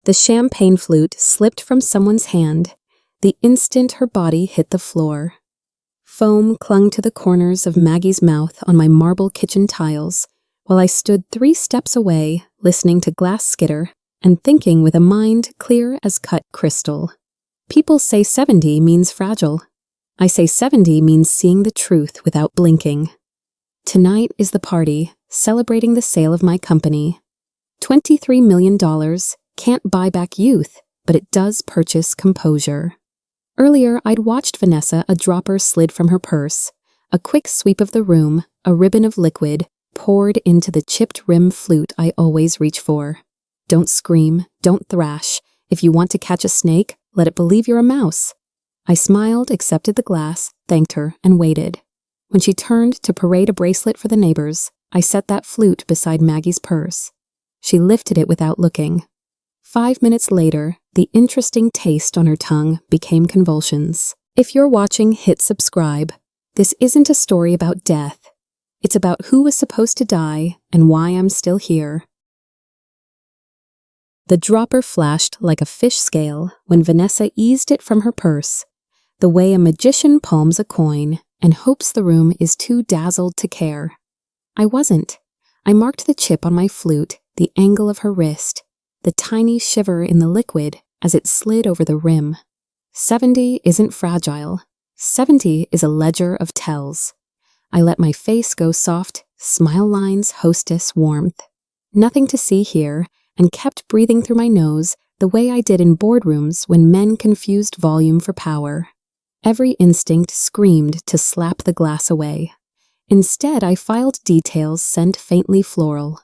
The champagne flute slipped from someone's hand the instant her body hit the floor. Foam clung to the corners of Maggie's mouth on my marble kitchen tiles, while I stood 3 steps away, listening to glass skitter and thinking with a mind clear as cut crystal. People say 70 means fragile. I say 70 means seeing the truth without blinking. Tonight is the party, celebrating the sale of my company. $23 million can't buy back youth, but it does purchase composure. Earlier, I'd watched Vanessa. A dropper slid from her purse. A quick sweep of the room, a ribbon of liquid, poured into the chipped rim flute I always reach for. Don't scream, don't thrash. If you want to catch a snake, let it believe you're a mouse. I smiled, accepted the glass, thanked her, and waited. When she turned to parade a bracelet for the neighbors, I set that flute beside Maggie's purse. She lifted it without looking. 5 minutes later, the interesting taste on her tongue became convulsions. If you're watching, hit subscribe. This isn't a story about death. It's about who was supposed to die and why I'm still here. The dropper flashed like a fish scale when Vanessa eased it from her purse, the way a magician palms a coin and hopes the room is too dazzled to care. I wasn't. I marked the chip on my flute, the angle of her wrist, the tiny shiver in the liquid as it slid over the rim. 70 isn't fragile. 70 is a ledger of tells. I let my face go soft, smile lines, hostess warmth. Nothing to see here, and kept breathing through my nose the way I did in boardrooms when men confused volume for power. Every instinct screamed to slap the glass away. Instead, I filed details scent faintly floral.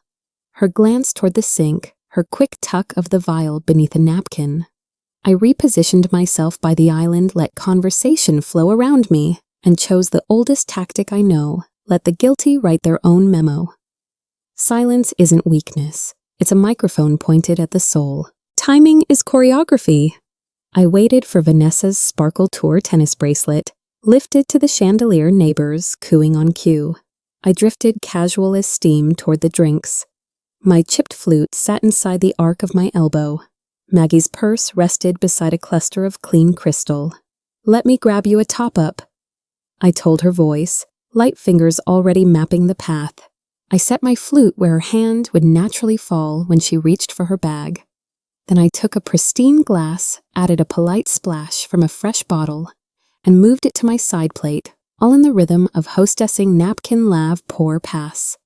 Her glance toward the sink, her quick tuck of the vial beneath a napkin. I repositioned myself by the island, let conversation flow around me, and chose the oldest tactic I know, let the guilty write their own memo. Silence isn't weakness. It's a microphone pointed at the soul. Timing is choreography. I waited for Vanessa's Sparkle Tour tennis bracelet, lifted to the chandelier neighbors cooing on cue. I drifted casual as steam toward the drinks. My chipped flute sat inside the arc of my elbow. Maggie's purse rested beside a cluster of clean crystal. Let me grab you a top-up, I told her voice, light fingers already mapping the path. I set my flute where her hand would naturally fall when she reached for her bag. Then I took a pristine glass, added a polite splash from a fresh bottle, and moved it to my side plate, all in the rhythm of hostessing napkin lave pour pass.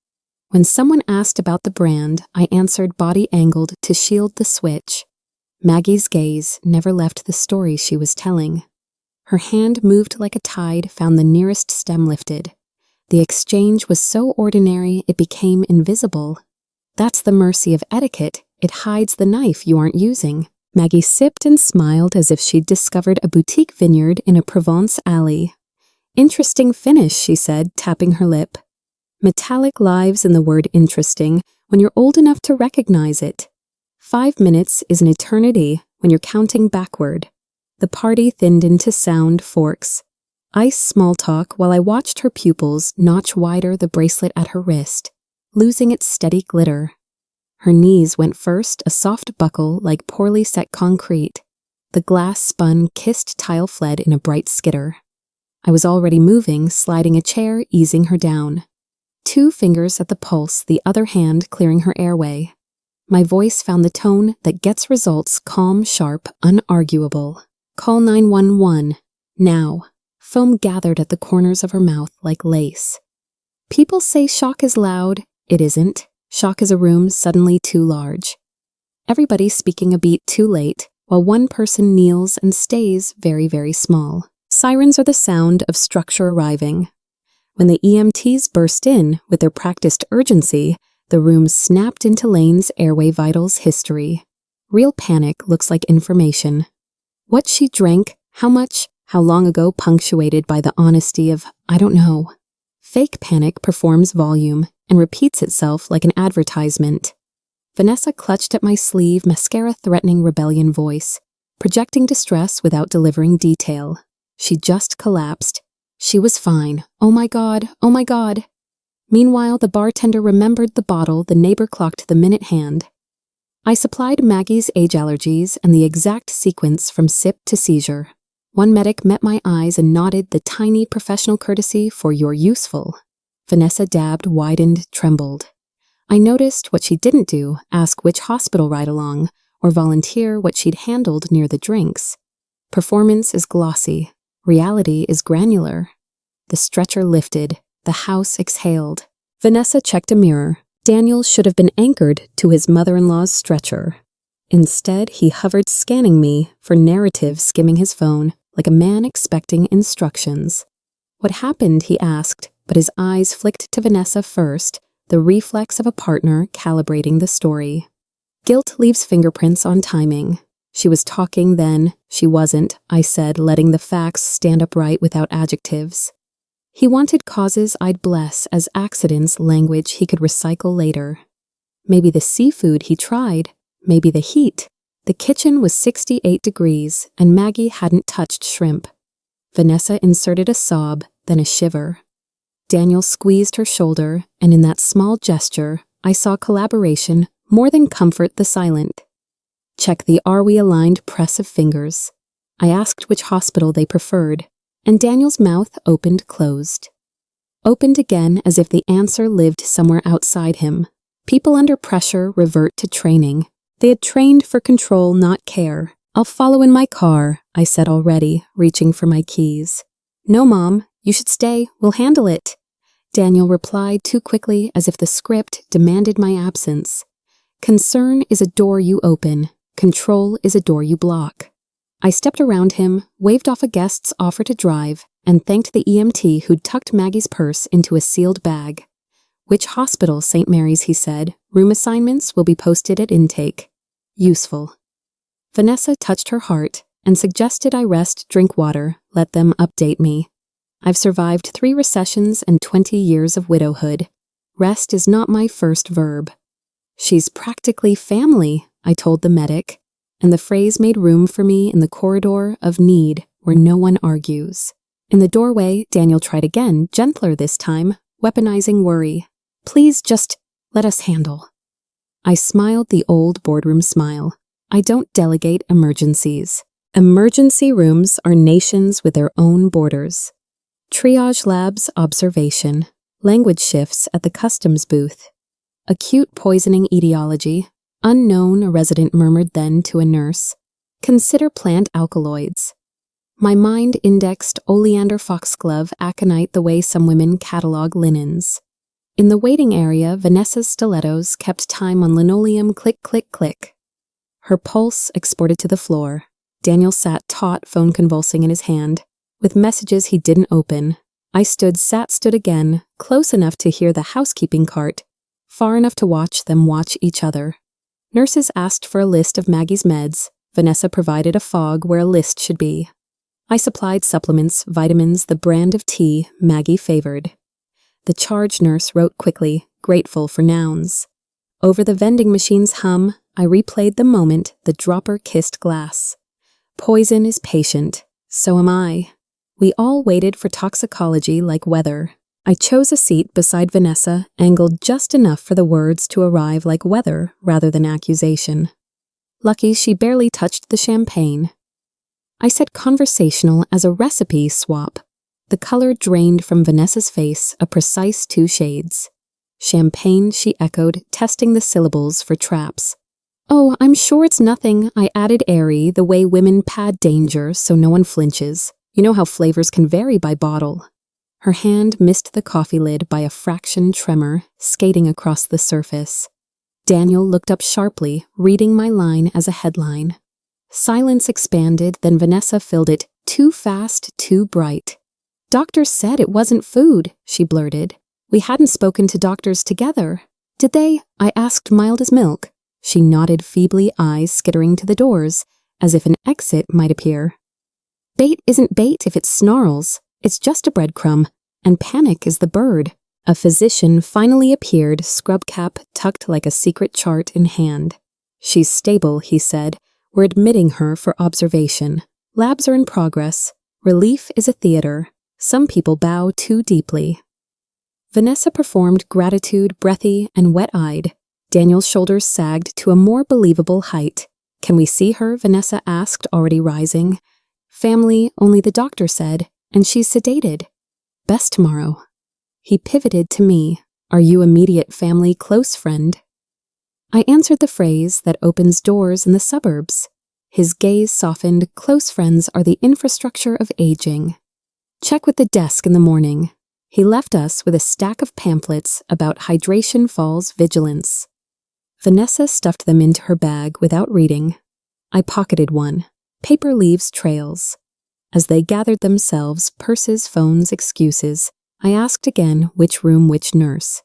When someone asked about the brand, I answered body angled to shield the switch. Maggie's gaze never left the story she was telling. Her hand moved like a tide found the nearest stem lifted. The exchange was so ordinary it became invisible. That's the mercy of etiquette. It hides the knife you aren't using. Maggie sipped and smiled as if she'd discovered a boutique vineyard in a Provence alley. Interesting finish, she said, tapping her lip. Metallic lives in the word interesting when you're old enough to recognize it. 5 minutes is an eternity when you're counting backward. The party thinned into sound forks. Ice small talk while I watched her pupils notch wider the bracelet at her wrist, losing its steady glitter. Her knees went first, a soft buckle like poorly set concrete. The glass spun, kissed tile fled in a bright skitter. I was already moving, sliding a chair, easing her down. 2 fingers at the pulse, the other hand clearing her airway. My voice found the tone that gets results, calm, sharp, unarguable. Call 911. Now. Foam gathered at the corners of her mouth like lace. People say shock is loud. It isn't. Shock is a room suddenly too large. Everybody speaking a beat too late, while one person kneels and stays very, very small. Sirens are the sound of structure arriving. When the EMTs burst in with their practiced urgency, the room snapped into Lane's airway vitals history. Real panic looks like information. What she drank, how much, how long ago, punctuated by the honesty of, I don't know. Fake panic performs volume and repeats itself like an advertisement. Vanessa clutched at my sleeve, mascara-threatening rebellion voice, projecting distress without delivering detail. She just collapsed. She was fine. Oh my God, oh my God. Meanwhile, the bartender remembered the bottle, the neighbor clocked the minute hand. I supplied Maggie's age allergies and the exact sequence from sip to seizure. One medic met my eyes and nodded the tiny professional courtesy for "you're useful." Vanessa dabbed, widened, trembled. I noticed what she didn't do, ask which hospital ride along, or volunteer what she'd handled near the drinks. Performance is glossy. Reality is granular. The stretcher lifted. The house exhaled. Vanessa checked a mirror. Daniel should have been anchored to his mother-in-law's stretcher. Instead, he hovered, scanning me for narrative, skimming his phone, like a man expecting instructions. "What happened?" he asked, but his eyes flicked to Vanessa first, the reflex of a partner calibrating the story. Guilt leaves fingerprints on timing. She was talking then, she wasn't, I said, letting the facts stand upright without adjectives. He wanted causes I'd bless as accidents, language he could recycle later. Maybe the seafood he tried, maybe the heat. The kitchen was 68 degrees, and Maggie hadn't touched shrimp. Vanessa inserted a sob, then a shiver. Daniel squeezed her shoulder, and in that small gesture, I saw collaboration more than comfort the silent. Check the "are we aligned" press of fingers. I asked which hospital they preferred, and Daniel's mouth closed. Opened again as if the answer lived somewhere outside him. People under pressure revert to training. They had trained for control, not care. "I'll follow in my car," I said already, reaching for my keys. "No, Mom, you should stay. We'll handle it." Daniel replied too quickly, as if the script demanded my absence. Concern is a door you open. Control is a door you block. I stepped around him, waved off a guest's offer to drive, and thanked the EMT who'd tucked Maggie's purse into a sealed bag. "Which hospital?" "St. Mary's," he said. "Room assignments will be posted at intake." Useful. Vanessa touched her heart and suggested I rest, drink water, let them update me. I've survived 3 recessions and 20 years of widowhood. Rest is not my first verb. "She's practically family," I told the medic, and the phrase made room for me in the corridor of need where no one argues. In the doorway, Daniel tried again, gentler this time, weaponizing worry. "Please just let us handle." I smiled the old boardroom smile. I don't delegate emergencies. Emergency rooms are nations with their own borders. Triage labs, observation. Language shifts at the customs booth. Acute poisoning etiology. Unknown, a resident murmured then to a nurse. Consider plant alkaloids. My mind indexed oleander foxglove aconite the way some women catalog linens. In the waiting area, Vanessa's stilettos kept time on linoleum, click, click, click. Her pulse exported to the floor. Daniel sat taut, phone convulsing in his hand, with messages he didn't open. I stood again, close enough to hear the housekeeping cart, far enough to watch them watch each other. Nurses asked for a list of Maggie's meds. Vanessa provided a fog where a list should be. I supplied supplements, vitamins, the brand of tea Maggie favored. The charge nurse wrote quickly, grateful for nouns. Over the vending machine's hum, I replayed the moment the dropper kissed glass. Poison is patient. So am I. We all waited for toxicology like weather. I chose a seat beside Vanessa, angled just enough for the words to arrive like weather rather than accusation. Lucky she barely touched the champagne. I said conversational as a recipe swap. The color drained from Vanessa's face, a precise 2 shades. Champagne, she echoed, testing the syllables for traps. "Oh, I'm sure it's nothing," I added, airy, the way women pad danger so no one flinches. You know how flavors can vary by bottle. Her hand missed the coffee lid by a fraction tremor, skating across the surface. Daniel looked up sharply, reading my line as a headline. Silence expanded, then Vanessa filled it, too fast, too bright. "Doctors said it wasn't food," she blurted. "We hadn't spoken to doctors together." "Did they?" I asked, mild as milk. She nodded feebly, eyes skittering to the doors, as if an exit might appear. "Bait isn't bait if it snarls. It's just a breadcrumb, and panic is the bird." A physician finally appeared, scrub cap tucked like a secret chart in hand. "She's stable," he said. "We're admitting her for observation. Labs are in progress. Relief is a theater. Some people bow too deeply." Vanessa performed gratitude, breathy and wet-eyed. Daniel's shoulders sagged to a more believable height. Can we see her? Vanessa asked, already rising. Family, only the doctor said, and she's sedated. Best tomorrow. He pivoted to me. Are you immediate family close friend? I answered the phrase that opens doors in the suburbs. His gaze softened. Close friends are the infrastructure of aging. Check with the desk in the morning. He left us with a stack of pamphlets about hydration falls vigilance. Vanessa stuffed them into her bag without reading. I pocketed one. Paper leaves trails. As they gathered themselves, purses, phones, excuses, I asked again which room, which nurse.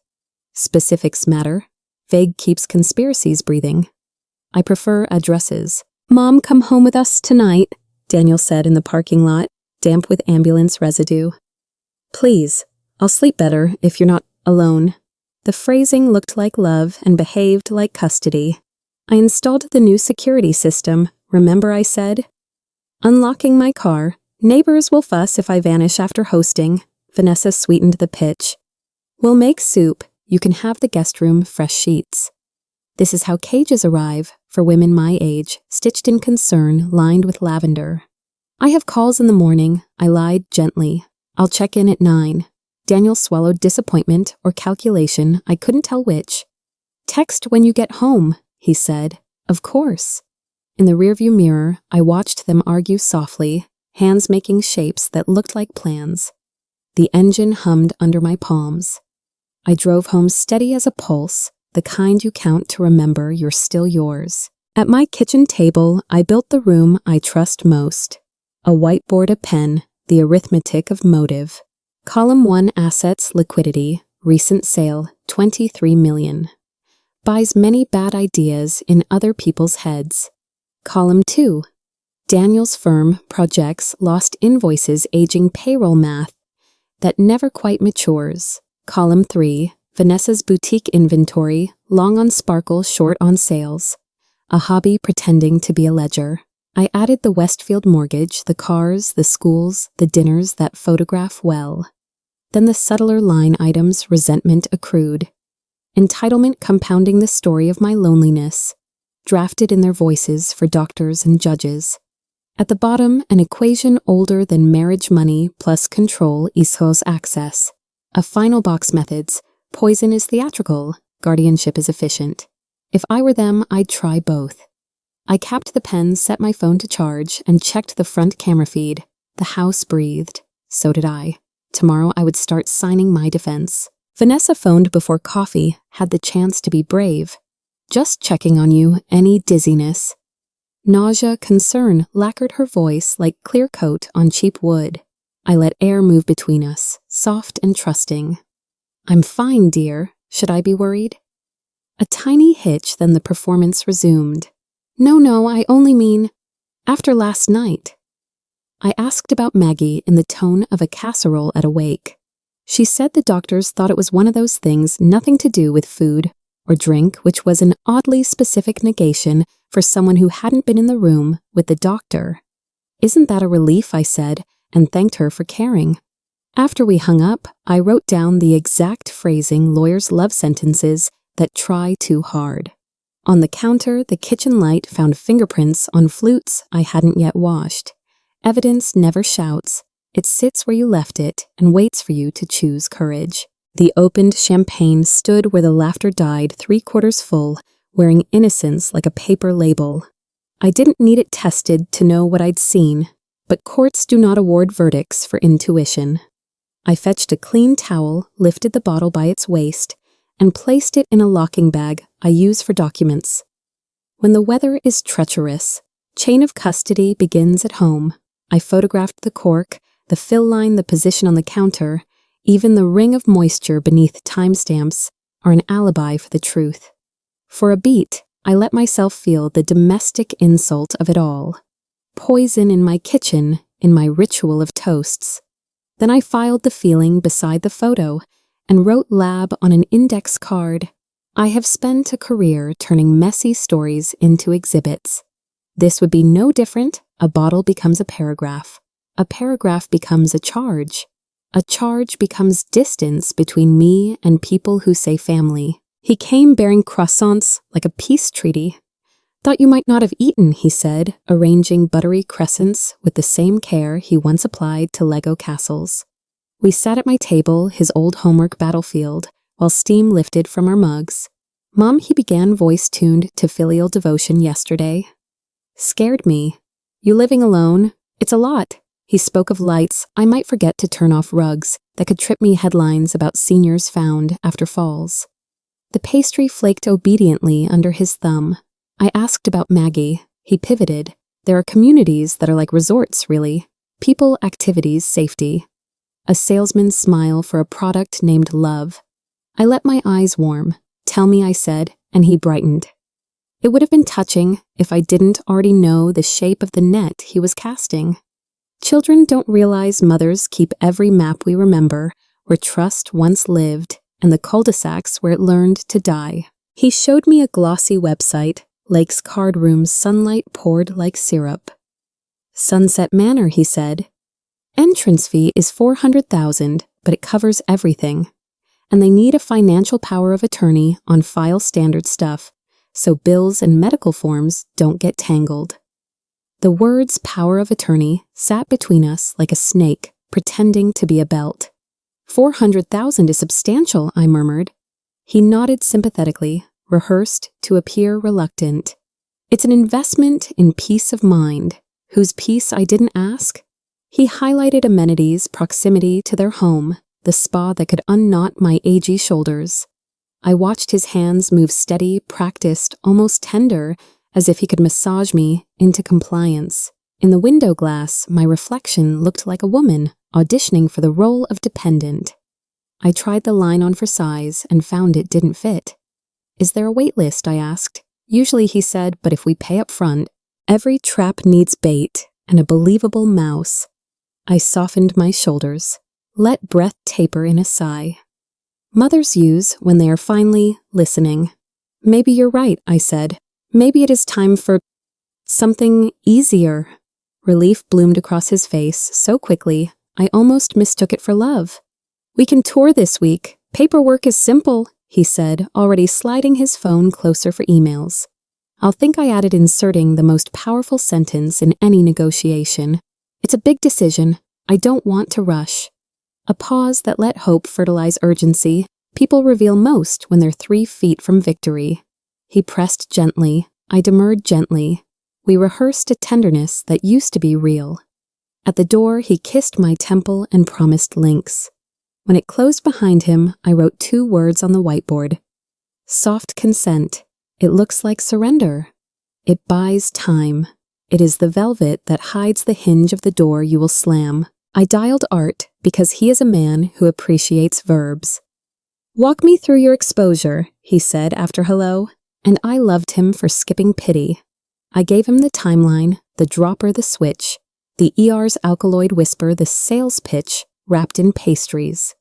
Specifics matter. Vague keeps conspiracies breathing. I prefer addresses. Mom, come home with us tonight, Daniel said in the parking lot, damp with ambulance residue. Please, I'll sleep better if you're not alone. The phrasing looked like love and behaved like custody. I installed the new security system, remember I said? Unlocking my car. Neighbors will fuss if I vanish after hosting. Vanessa sweetened the pitch. We'll make soup. You can have the guest room fresh sheets. This is how cages arrive, for women my age, stitched in concern, lined with lavender. I have calls in the morning, I lied gently. I'll check in at 9. Daniel swallowed disappointment or calculation, I couldn't tell which. Text when you get home, he said. Of course. In the rearview mirror, I watched them argue softly, hands making shapes that looked like plans. The engine hummed under my palms. I drove home steady as a pulse, the kind you count to remember you're still yours. At my kitchen table, I built the room I trust most. A whiteboard, a pen, the arithmetic of motive. Column 1, assets, liquidity, recent sale, 23 million. Buys many bad ideas in other people's heads. Column 2, Daniel's firm, projects, lost invoices, aging payroll math that never quite matures. Column 3, Vanessa's boutique inventory, long on sparkle, short on sales. A hobby pretending to be a ledger. I added the Westfield mortgage, the cars, the schools, the dinners that photograph well. Then the subtler line items, resentment accrued. Entitlement compounding the story of my loneliness, drafted in their voices for doctors and judges. At the bottom, an equation older than marriage money plus control equals access. A final box methods, poison is theatrical, guardianship is efficient. If I were them, I'd try both. I capped the pen, set my phone to charge, and checked the front camera feed. The house breathed. So did I. Tomorrow I would start signing my defense. Vanessa phoned before coffee, had the chance to be brave. Just checking on you, any dizziness? Nausea, concern lacquered her voice like clear coat on cheap wood. I let air move between us, soft and trusting. I'm fine, dear. Should I be worried? A tiny hitch, then the performance resumed. No, I only mean, after last night. I asked about Maggie in the tone of a casserole at a wake. She said the doctors thought it was one of those things, nothing to do with food or drink, which was an oddly specific negation for someone who hadn't been in the room with the doctor. Isn't that a relief, I said, and thanked her for caring. After we hung up, I wrote down the exact phrasing lawyers love sentences that try too hard. On the counter, the kitchen light found fingerprints on flutes I hadn't yet washed. Evidence never shouts. It sits where you left it and waits for you to choose courage. The opened champagne stood where the laughter died, 3/4 full, wearing innocence like a paper label. I didn't need it tested to know what I'd seen, but courts do not award verdicts for intuition. I fetched a clean towel, lifted the bottle by its waist, and placed it in a locking bag I use for documents. When the weather is treacherous, chain of custody begins at home. I photographed the cork, the fill line, the position on the counter, even the ring of moisture beneath timestamps are an alibi for the truth. For a beat, I let myself feel the domestic insult of it all. Poison in my kitchen, in my ritual of toasts. Then I filed the feeling beside the photo and wrote lab on an index card. I have spent a career turning messy stories into exhibits. This would be no different. A bottle becomes a paragraph. A paragraph becomes a charge. A charge becomes distance between me and people who say family. He came bearing croissants like a peace treaty. "Thought you might not have eaten," he said, arranging buttery crescents with the same care he once applied to Lego castles. We sat at my table, his old homework battlefield, while steam lifted from our mugs. "Mom," he began, voice tuned to filial devotion yesterday. "Scared me. You living alone? It's a lot." He spoke of lights I might forget to turn off, rugs that could trip me headlines about seniors found after falls. The pastry flaked obediently under his thumb. I asked about Maggie. He pivoted. "There are communities that are like resorts, really. People, activities, safety." A salesman's smile for a product named love. I let my eyes warm. "Tell me," I said, and he brightened. It would have been touching if I didn't already know the shape of the net he was casting. Children don't realize mothers keep every map we remember, where trust once lived, and the cul-de-sacs where it learned to die. He showed me a glossy website, Lake's card room's sunlight poured like syrup. "Sunset Manor," he said. "Entrance fee is $400,000, but it covers everything. And they need a financial power of attorney on file standard stuff, so bills and medical forms don't get tangled." The words "power of attorney" sat between us like a snake, pretending to be a belt. "$400,000 is substantial," I murmured. He nodded sympathetically, rehearsed to appear reluctant. "It's an investment in peace of mind." Whose peace I didn't ask? He highlighted amenities, proximity to their home, the spa that could unknot my agey shoulders. I watched his hands move steady, practiced, almost tender, as if he could massage me into compliance. In the window glass, my reflection looked like a woman auditioning for the role of dependent. I tried the line on for size and found it didn't fit. "Is there a wait list?" I asked. "Usually," he said, "but if we pay up front, every trap needs bait and a believable mouse." I softened my shoulders. Let breath taper in a sigh. Mothers use when they are finally listening. "Maybe you're right," I said. "Maybe it is time for something easier." Relief bloomed across his face so quickly, I almost mistook it for love. "We can tour this week. Paperwork is simple," he said, already sliding his phone closer for emails. I'll think I added inserting the most powerful sentence in any negotiation. "It's a big decision. I don't want to rush." A pause that let hope fertilize urgency. People reveal most when they're 3 feet from victory. He pressed gently. I demurred gently. We rehearsed a tenderness that used to be real. At the door, he kissed my temple and promised links. When it closed behind him, I wrote 2 words on the whiteboard. Soft consent. It looks like surrender. It buys time. It is the velvet that hides the hinge of the door you will slam. I dialed Art because he is a man who appreciates verbs. "Walk me through your exposure," he said after hello, and I loved him for skipping pity. I gave him the timeline, the dropper the switch, the ER's alkaloid whisper the sales pitch wrapped in pastries.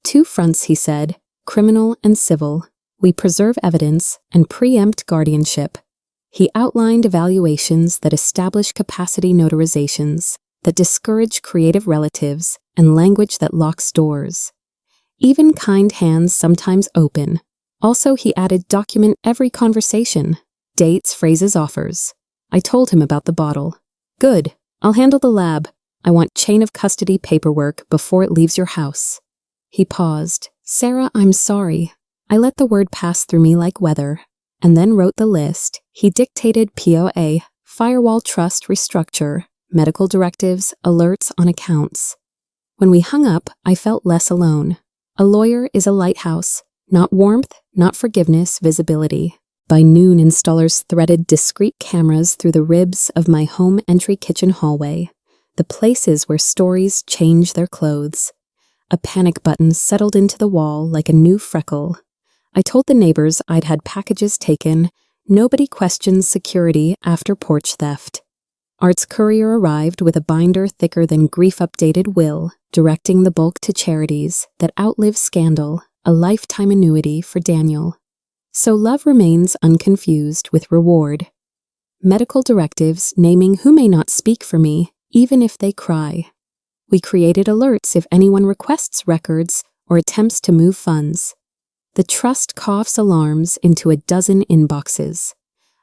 2 fronts, he said, criminal and civil. We preserve evidence and preempt guardianship. He outlined evaluations that establish capacity notarizations, that discourage creative relatives, and language that locks doors. Even kind hands sometimes open. Also, he added document every conversation. Dates, phrases, offers. I told him about the bottle. "Good. I'll handle the lab. I want chain of custody paperwork before it leaves your house." He paused. "Sarah, I'm sorry." I let the word pass through me like weather, and then wrote the list. He dictated POA, firewall trust restructure, medical directives, alerts on accounts. When we hung up, I felt less alone. A lawyer is a lighthouse, not warmth, not forgiveness, visibility. By noon, installers threaded discreet cameras through the ribs of my home entry kitchen hallway, the places where stories change their clothes. A panic button settled into the wall like a new freckle. I told the neighbors I'd had packages taken. Nobody questions security after porch theft. Art's courier arrived with a binder thicker than grief-updated will, directing the bulk to charities that outlive scandal, a lifetime annuity for Daniel. So love remains unconfused with reward. Medical directives naming who may not speak for me, even if they cry. We created alerts if anyone requests records or attempts to move funds. The trust coughs alarms into a dozen inboxes.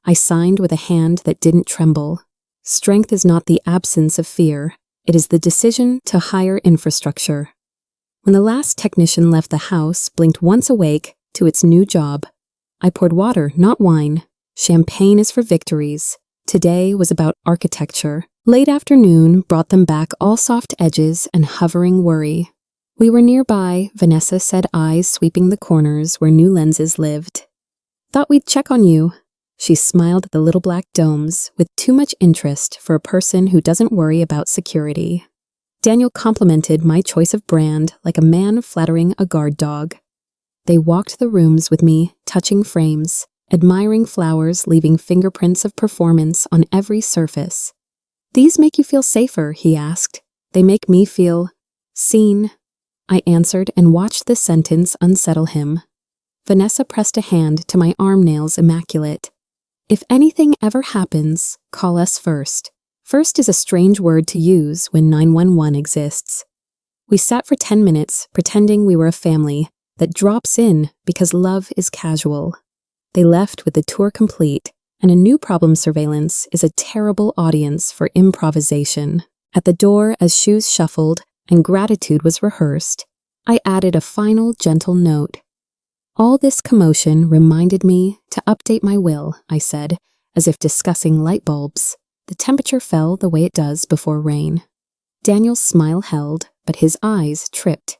I signed with a hand that didn't tremble. Strength is not the absence of fear. It is the decision to hire infrastructure. When the last technician left the house, blinked once awake to its new job. I poured water, not wine. Champagne is for victories. Today was about architecture. Late afternoon brought them back all soft edges and hovering worry. We were nearby, Vanessa said, eyes sweeping the corners where new lenses lived. Thought we'd check on you. She smiled at the little black domes with too much interest for a person who doesn't worry about security. Daniel complimented my choice of brand like a man flattering a guard dog. They walked the rooms with me, touching frames, admiring flowers leaving fingerprints of performance on every surface. These make you feel safer, he asked. They make me feel seen. I answered and watched the sentence unsettle him. Vanessa pressed a hand to my arm nails immaculate. If anything ever happens, call us first. First is a strange word to use when 911 exists. We sat for 10 minutes pretending we were a family that drops in because love is casual. They left with the tour complete, and a new problem surveillance is a terrible audience for improvisation. At the door, as shoes shuffled and gratitude was rehearsed, I added a final gentle note. All this commotion reminded me to update my will, I said, as if discussing light bulbs. The temperature fell the way it does before rain. Daniel's smile held, but his eyes tripped.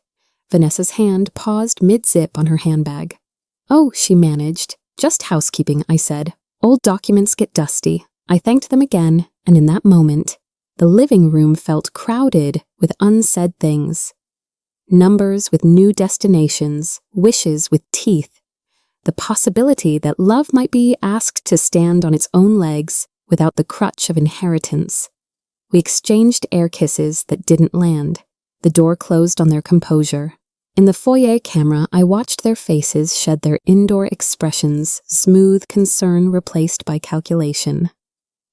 Vanessa's hand paused mid-zip on her handbag. Oh, she managed. Just housekeeping, I said. Old documents get dusty. I thanked them again, and in that moment, the living room felt crowded with unsaid things. Numbers with new destinations, wishes with teeth. The possibility that love might be asked to stand on its own legs without the crutch of inheritance. We exchanged air kisses that didn't land. The door closed on their composure. In the foyer camera, I watched their faces shed their indoor expressions, smooth concern replaced by calculation.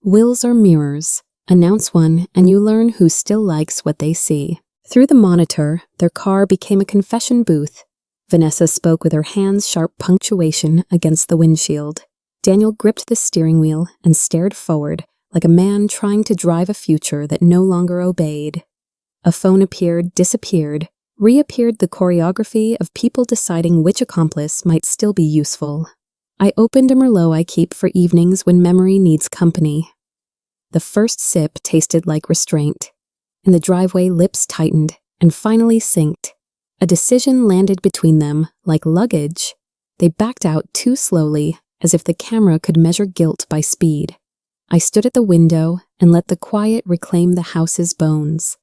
Wills are mirrors. Announce one, and you learn who still likes what they see. Through the monitor, their car became a confession booth. Vanessa spoke with her hands-sharp punctuation against the windshield. Daniel gripped the steering wheel and stared forward, like a man trying to drive a future that no longer obeyed. A phone appeared, disappeared, reappeared the choreography of people deciding which accomplice might still be useful. I opened a Merlot I keep for evenings when memory needs company. The first sip tasted like restraint. In the driveway, lips tightened and finally synced. A decision landed between them, like luggage. They backed out too slowly, as if the camera could measure guilt by speed. I stood at the window and let the quiet reclaim the house's bones.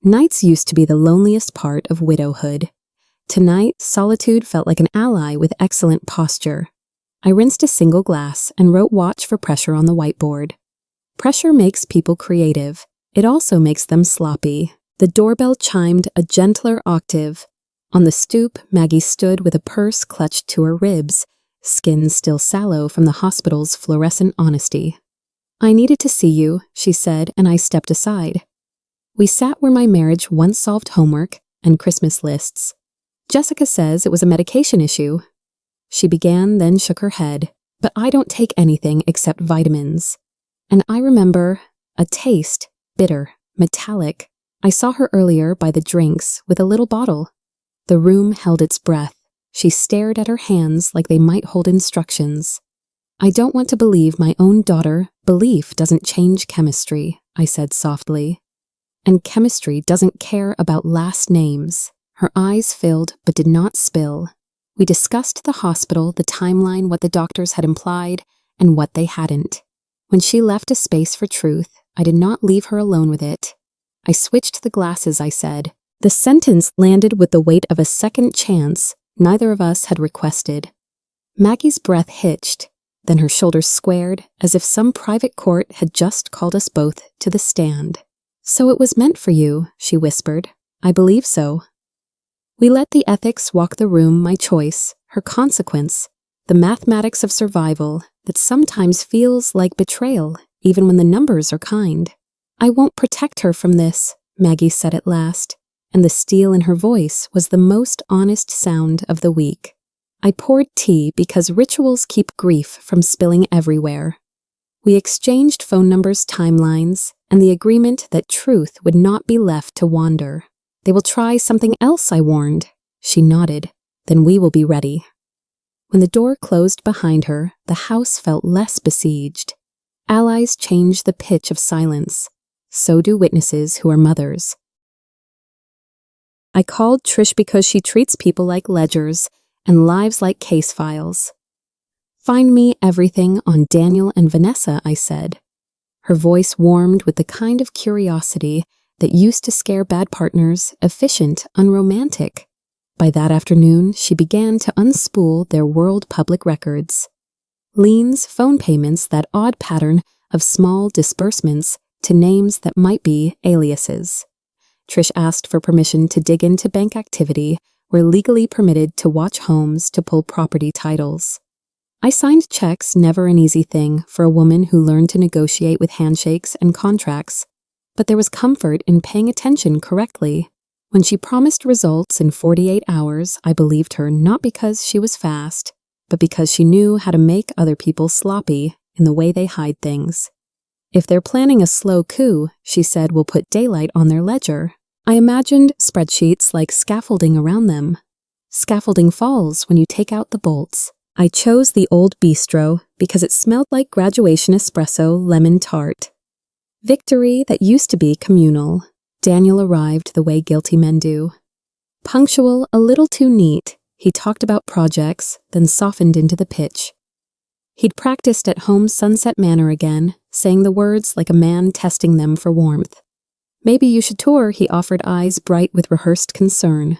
Nights used to be the loneliest part of widowhood. Tonight, solitude felt like an ally with excellent posture. I rinsed a single glass and wrote watch for pressure on the whiteboard. Pressure makes people creative. It also makes them sloppy. The doorbell chimed a gentler octave. On the stoop, Maggie stood with a purse clutched to her ribs, skin still sallow from the hospital's fluorescent honesty. I needed to see you, she said, and I stepped aside. We sat where my marriage once solved homework and Christmas lists. Jessica says it was a medication issue. She began, then shook her head. But I don't take anything except vitamins. And I remember a taste, bitter, metallic. I saw her earlier by the drinks with a little bottle. The room held its breath. She stared at her hands like they might hold instructions. I don't want to believe my own daughter. Belief doesn't change chemistry, I said softly. And chemistry doesn't care about last names. Her eyes filled but did not spill. We discussed the hospital, the timeline, what the doctors had implied, and what they hadn't. When she left a space for truth, I did not leave her alone with it. I switched the glasses, I said. The sentence landed with the weight of a second chance neither of us had requested. Maggie's breath hitched, then her shoulders squared, as if some private court had just called us both to the stand. So it was meant for you, she whispered. I believe so. We let the ethics walk the room, my choice, her consequence, the mathematics of survival that sometimes feels like betrayal, even when the numbers are kind. I won't protect her from this, Maggie said at last, and the steel in her voice was the most honest sound of the week. I poured tea because rituals keep grief from spilling everywhere. We exchanged phone numbers, timelines, and the agreement that truth would not be left to wander. They will try something else, I warned. She nodded. Then we will be ready. When the door closed behind her, the house felt less besieged. Allies change the pitch of silence. So do witnesses who are mothers. I called Trish because she treats people like ledgers and lives like case files. Find me everything on Daniel and Vanessa, I said. Her voice warmed with the kind of curiosity that used to scare bad partners, efficient, unromantic. By that afternoon, she began to unspool their world public records. Liens, phone payments, that odd pattern of small disbursements to names that might be aliases. Trish asked for permission to dig into bank activity, were legally permitted to watch homes, to pull property titles. I signed checks, never an easy thing for a woman who learned to negotiate with handshakes and contracts, but there was comfort in paying attention correctly. When she promised results in 48 hours, I believed her not because she was fast, but because she knew how to make other people sloppy in the way they hide things. If they're planning a slow coup, she said, we'll put daylight on their ledger. I imagined spreadsheets like scaffolding around them. Scaffolding falls when you take out the bolts. I chose the old bistro because it smelled like graduation espresso lemon tart. Victory that used to be communal. Daniel arrived the way guilty men do. Punctual, a little too neat, he talked about projects, then softened into the pitch. He'd practiced at home Sunset Manor again, saying the words like a man testing them for warmth. Maybe you should tour, he offered, eyes bright with rehearsed concern.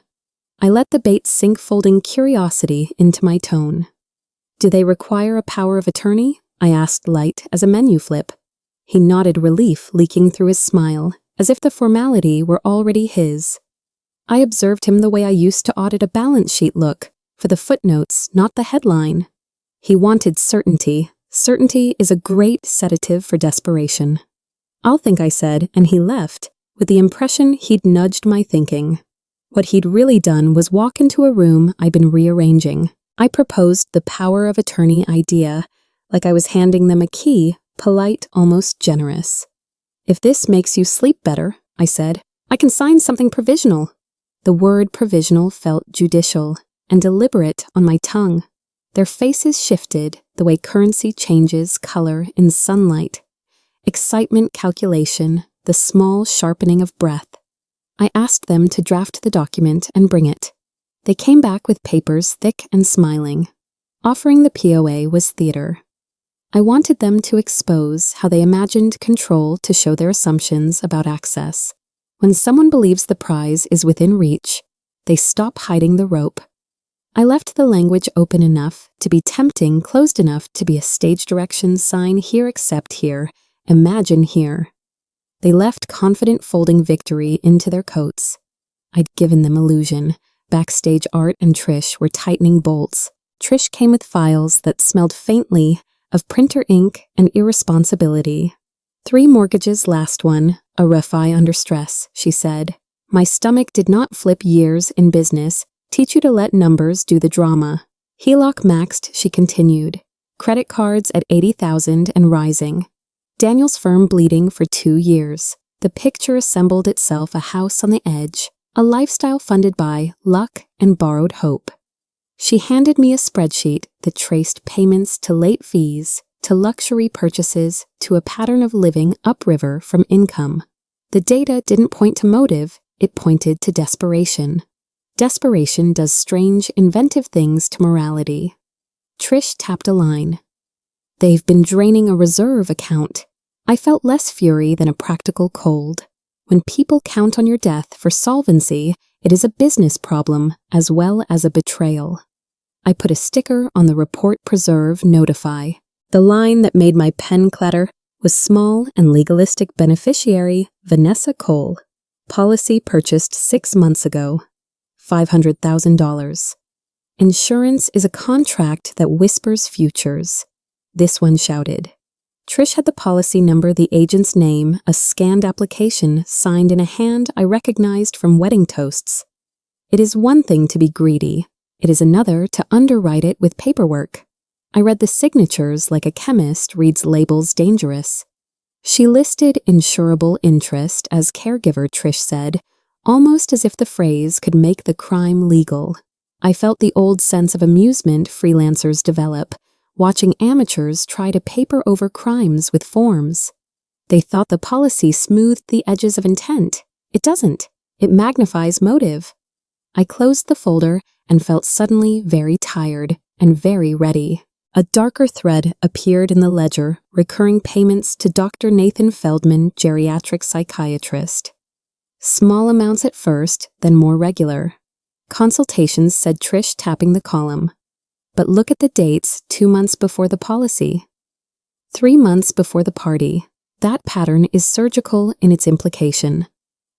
I let the bait sink, folding curiosity into my tone. Do they require a power of attorney? I asked, light as a menu flip. He nodded, relief leaking through his smile, as if the formality were already his. I observed him the way I used to audit a balance sheet, look for the footnotes, not the headline. He wanted certainty. Certainty is a great sedative for desperation. I'll think, I said, and he left, with the impression he'd nudged my thinking. What he'd really done was walk into a room I'd been rearranging. I proposed the power of attorney idea, like I was handing them a key, polite, almost generous. If this makes you sleep better, I said, I can sign something provisional. The word provisional felt judicial and deliberate on my tongue. Their faces shifted the way currency changes color in sunlight. Excitement, calculation, the small sharpening of breath. I asked them to draft the document and bring it. They came back with papers thick and smiling. Offering the POA was theater. I wanted them to expose how they imagined control to show their assumptions about access. When someone believes the prize is within reach, they stop hiding the rope. I left the language open enough to be tempting, closed enough to be a stage direction sign, here, accept here, imagine here. They left confident, folding victory into their coats. I'd given them illusion. Backstage, Art and Trish were tightening bolts. Trish came with files that smelled faintly of printer ink and irresponsibility. 3 mortgages, last one, a refi under stress, she said. My stomach did not flip. Years in business teach you to let numbers do the drama. HELOC maxed, she continued. Credit cards at 80,000 and rising. Daniel's firm bleeding for 2 years. The picture assembled itself, a house on the edge, a lifestyle funded by luck and borrowed hope. She handed me a spreadsheet that traced payments to late fees, to luxury purchases, to a pattern of living upriver from income. The data didn't point to motive, it pointed to desperation. Desperation does strange, inventive things to morality. Trish tapped a line. They've been draining a reserve account. I felt less fury than a practical cold. When people count on your death for solvency, it is a business problem as well as a betrayal. I put a sticker on the report, preserve, notify. The line that made my pen clatter was small and legalistic. Beneficiary, Vanessa Cole. Policy purchased 6 months ago. $500,000. Insurance is a contract that whispers futures. This one shouted. Trish had the policy number, the agent's name, a scanned application signed in a hand I recognized from wedding toasts. It is one thing to be greedy, It is another to underwrite it with paperwork. I read the signatures like a chemist reads labels dangerous. She listed insurable interest as caregiver, Trish said, almost as if the phrase could make the crime legal. I felt the old sense of amusement freelancers develop, watching amateurs try to paper over crimes with forms. They thought the policy smoothed the edges of intent. It doesn't. It magnifies motive. I closed the folder and felt suddenly very tired and very ready. A darker thread appeared in the ledger, recurring payments to Dr. Nathan Feldman, geriatric psychiatrist. Small amounts at first, then more regular. Consultations, said Trish, tapping the column. But look at the dates 2 months before the policy. 3 months before the party. That pattern is surgical in its implication.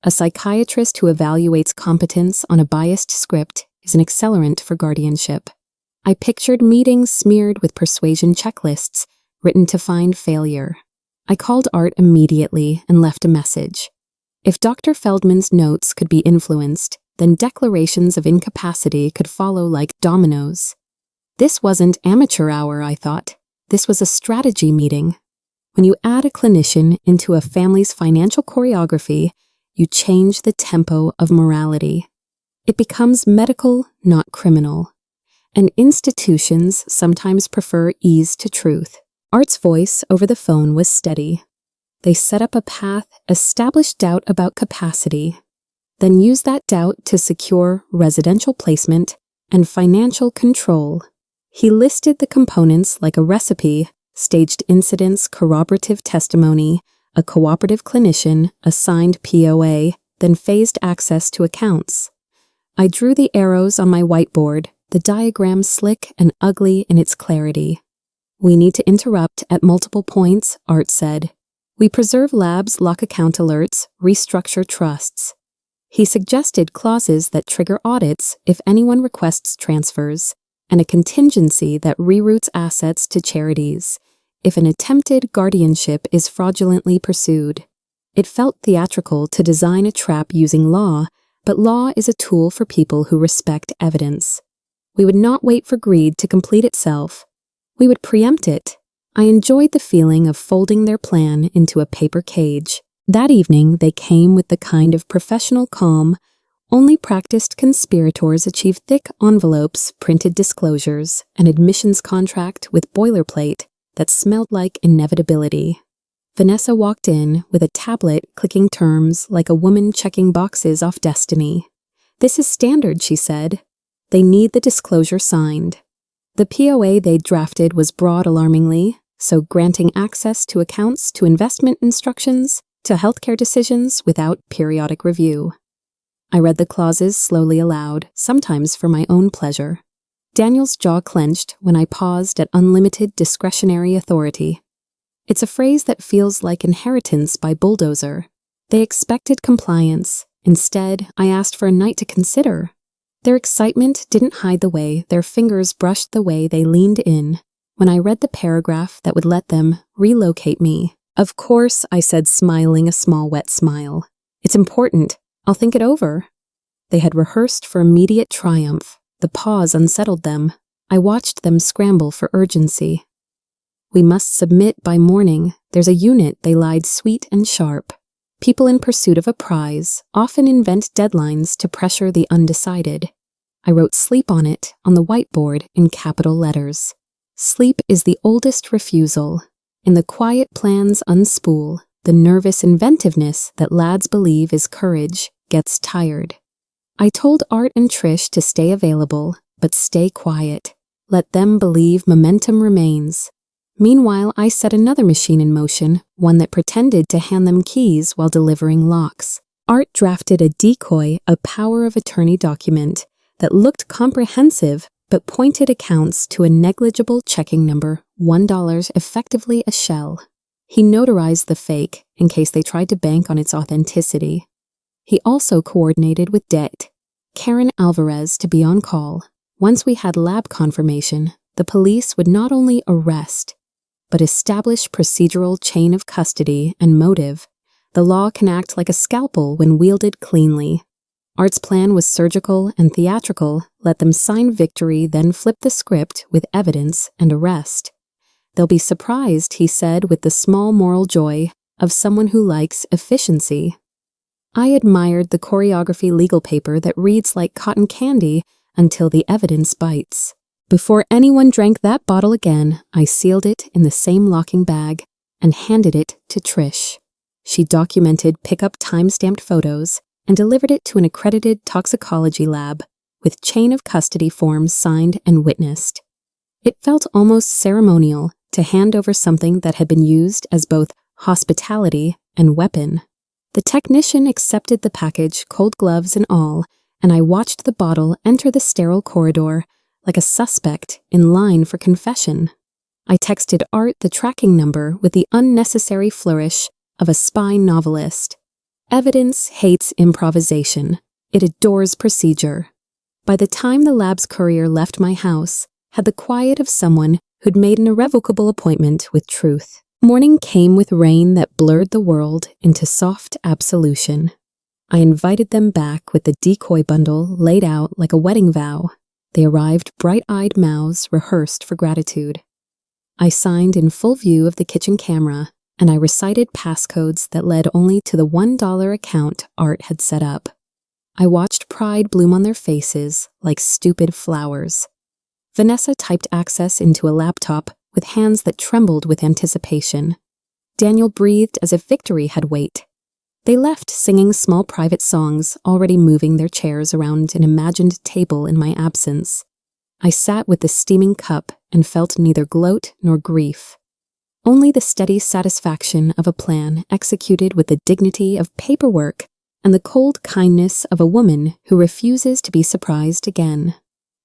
A psychiatrist who evaluates competence on a biased script is an accelerant for guardianship. I pictured meetings smeared with persuasion checklists written to find failure. I called Art immediately and left a message. If Dr. Feldman's notes could be influenced, then declarations of incapacity could follow like dominoes. This wasn't amateur hour, I thought. This was a strategy meeting. When you add a clinician into a family's financial choreography, you change the tempo of morality. It becomes medical, not criminal. And institutions sometimes prefer ease to truth. Art's voice over the phone was steady. They set up a path, established doubt about capacity, then use that doubt to secure residential placement and financial control. He listed the components like a recipe, staged incidents, corroborative testimony, a cooperative clinician, assigned POA, then phased access to accounts. I drew the arrows on my whiteboard, the diagram slick and ugly in its clarity. We need to interrupt at multiple points, Art said. We preserve labs, lock account alerts, restructure trusts. He suggested clauses that trigger audits if anyone requests transfers, and a contingency that reroutes assets to charities if an attempted guardianship is fraudulently pursued. It felt theatrical to design a trap using law, but law is a tool for people who respect evidence. We would not wait for greed to complete itself. We would preempt it. I enjoyed the feeling of folding their plan into a paper cage. That evening, they came with the kind of professional calm only practiced conspirators achieve: thick envelopes, printed disclosures, an admissions contract with boilerplate that smelled like inevitability. Vanessa walked in with a tablet clicking terms like a woman checking boxes off Destiny. This is standard, she said. They need the disclosure signed. The POA they'd drafted was broad alarmingly, so granting access to accounts, to investment instructions, to healthcare decisions without periodic review. I read the clauses slowly aloud, sometimes for my own pleasure. Daniel's jaw clenched when I paused at unlimited discretionary authority. It's a phrase that feels like inheritance by bulldozer. They expected compliance. Instead, I asked for a night to consider. Their excitement didn't hide the way their fingers brushed the way they leaned in when I read the paragraph that would let them relocate me. Of course, I said, smiling a small wet smile. It's important. I'll think it over. They had rehearsed for immediate triumph. The pause unsettled them. I watched them scramble for urgency. We must submit by morning. There's a unit, they lied, sweet and sharp. People in pursuit of a prize often invent deadlines to pressure the undecided. I wrote sleep on it on the whiteboard in capital letters. Sleep is the oldest refusal. In the quiet plans unspool, the nervous inventiveness that lads believe is courage gets tired. I told Art and Trish to stay available, but stay quiet. Let them believe momentum remains. Meanwhile, I set another machine in motion, one that pretended to hand them keys while delivering locks. Art drafted a decoy, a power of attorney document that looked comprehensive but pointed accounts to a negligible checking number, $1, effectively a shell. He notarized the fake in case they tried to bank on its authenticity. He also coordinated with Det, Karen Alvarez, to be on call. Once we had lab confirmation, the police would not only arrest, but establish procedural chain of custody and motive. The law can act like a scalpel when wielded cleanly. Art's plan was surgical and theatrical. Let them sign victory, then flip the script with evidence and arrest. They'll be surprised, he said, with the small moral joy of someone who likes efficiency. I admired the choreography legal paper that reads like cotton candy until the evidence bites. Before anyone drank that bottle again, I sealed it in the same locking bag and handed it to Trish. She documented pickup time-stamped photos and delivered it to an accredited toxicology lab with chain of custody forms signed and witnessed. It felt almost ceremonial to hand over something that had been used as both hospitality and weapon. The technician accepted the package, cold gloves and all, and I watched the bottle enter the sterile corridor like a suspect in line for confession. I texted Art the tracking number with the unnecessary flourish of a spy novelist. Evidence hates improvisation. It adores procedure. By the time the lab's courier left my house, had the quiet of someone who'd made an irrevocable appointment with truth. Morning came with rain that blurred the world into soft absolution. I invited them back with the decoy bundle laid out like a wedding vow. They arrived bright-eyed mouths rehearsed for gratitude. I signed in full view of the kitchen camera, and I recited passcodes that led only to the $1 account Art had set up. I watched pride bloom on their faces like stupid flowers. Vanessa typed access into a laptop with hands that trembled with anticipation. Daniel breathed as if victory had weight. They left singing small private songs, already moving their chairs around an imagined table in my absence. I sat with the steaming cup and felt neither gloat nor grief. Only the steady satisfaction of a plan executed with the dignity of paperwork and the cold kindness of a woman who refuses to be surprised again.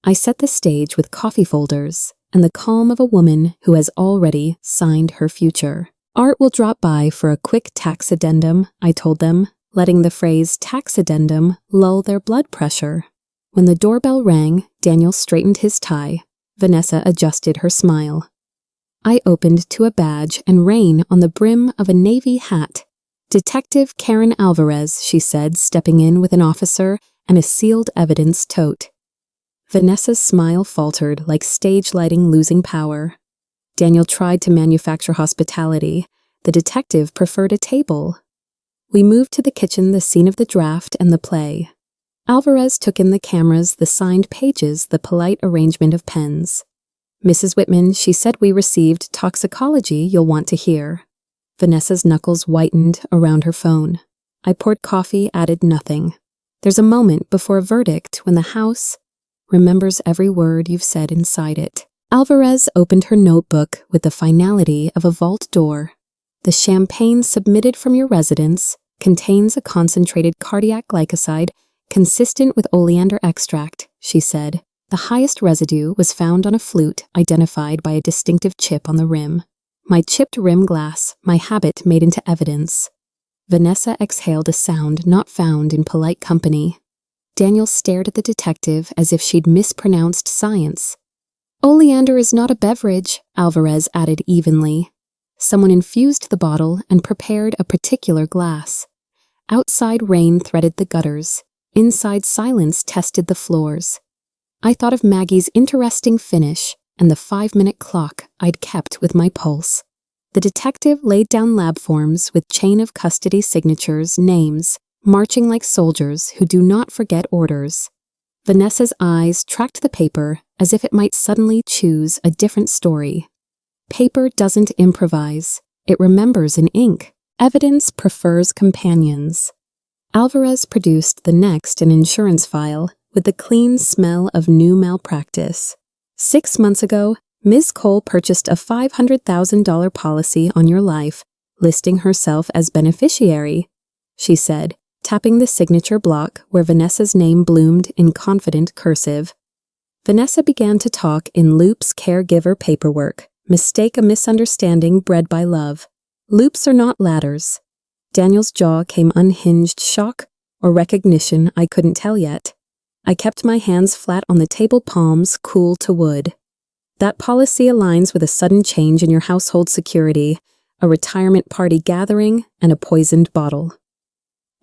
I set the stage with coffee folders and the calm of a woman who has already signed her future. Art will drop by for a quick tax addendum, I told them, letting the phrase tax addendum lull their blood pressure. When the doorbell rang, Daniel straightened his tie. Vanessa adjusted her smile. I opened to a badge and rain on the brim of a navy hat. Detective Karen Alvarez, she said, stepping in with an officer and a sealed evidence tote. Vanessa's smile faltered like stage lighting losing power. Daniel tried to manufacture hospitality. The detective preferred a table. We moved to the kitchen, the scene of the draft and the play. Alvarez took in the cameras, the signed pages, the polite arrangement of pens. Mrs. Whitman, she said we received toxicology you'll want to hear. Vanessa's knuckles whitened around her phone. I poured coffee, added nothing. There's a moment before a verdict when the house remembers every word you've said inside it. Alvarez opened her notebook with the finality of a vault door. The champagne submitted from your residence contains a concentrated cardiac glycoside consistent with oleander extract, she said. The highest residue was found on a flute identified by a distinctive chip on the rim. My chipped rim glass, my habit made into evidence. Vanessa exhaled a sound not found in polite company. Daniel stared at the detective as if she'd mispronounced science. Oleander is not a beverage, Alvarez added evenly. Someone infused the bottle and prepared a particular glass. Outside rain threaded the gutters. Inside silence tested the floors. I thought of Maggie's interesting finish and the 5-minute clock I'd kept with my pulse. The detective laid down lab forms with chain of custody signatures, names, marching like soldiers who do not forget orders. Vanessa's eyes tracked the paper as if it might suddenly choose a different story. Paper doesn't improvise. It remembers in ink. Evidence prefers companions. Alvarez produced the next an insurance file with the clean smell of new malpractice. 6 months ago, Ms. Cole purchased a $500,000 policy on your life, listing herself as beneficiary, she said, tapping the signature block where Vanessa's name bloomed in confident cursive. Vanessa began to talk in Loop's caregiver paperwork, mistake a misunderstanding bred by love. Loops are not ladders. Daniel's jaw came unhinged. Shock or recognition, I couldn't tell yet. I kept my hands flat on the table, palms cool to wood. That policy aligns with a sudden change in your household security, a retirement party gathering, and a poisoned bottle.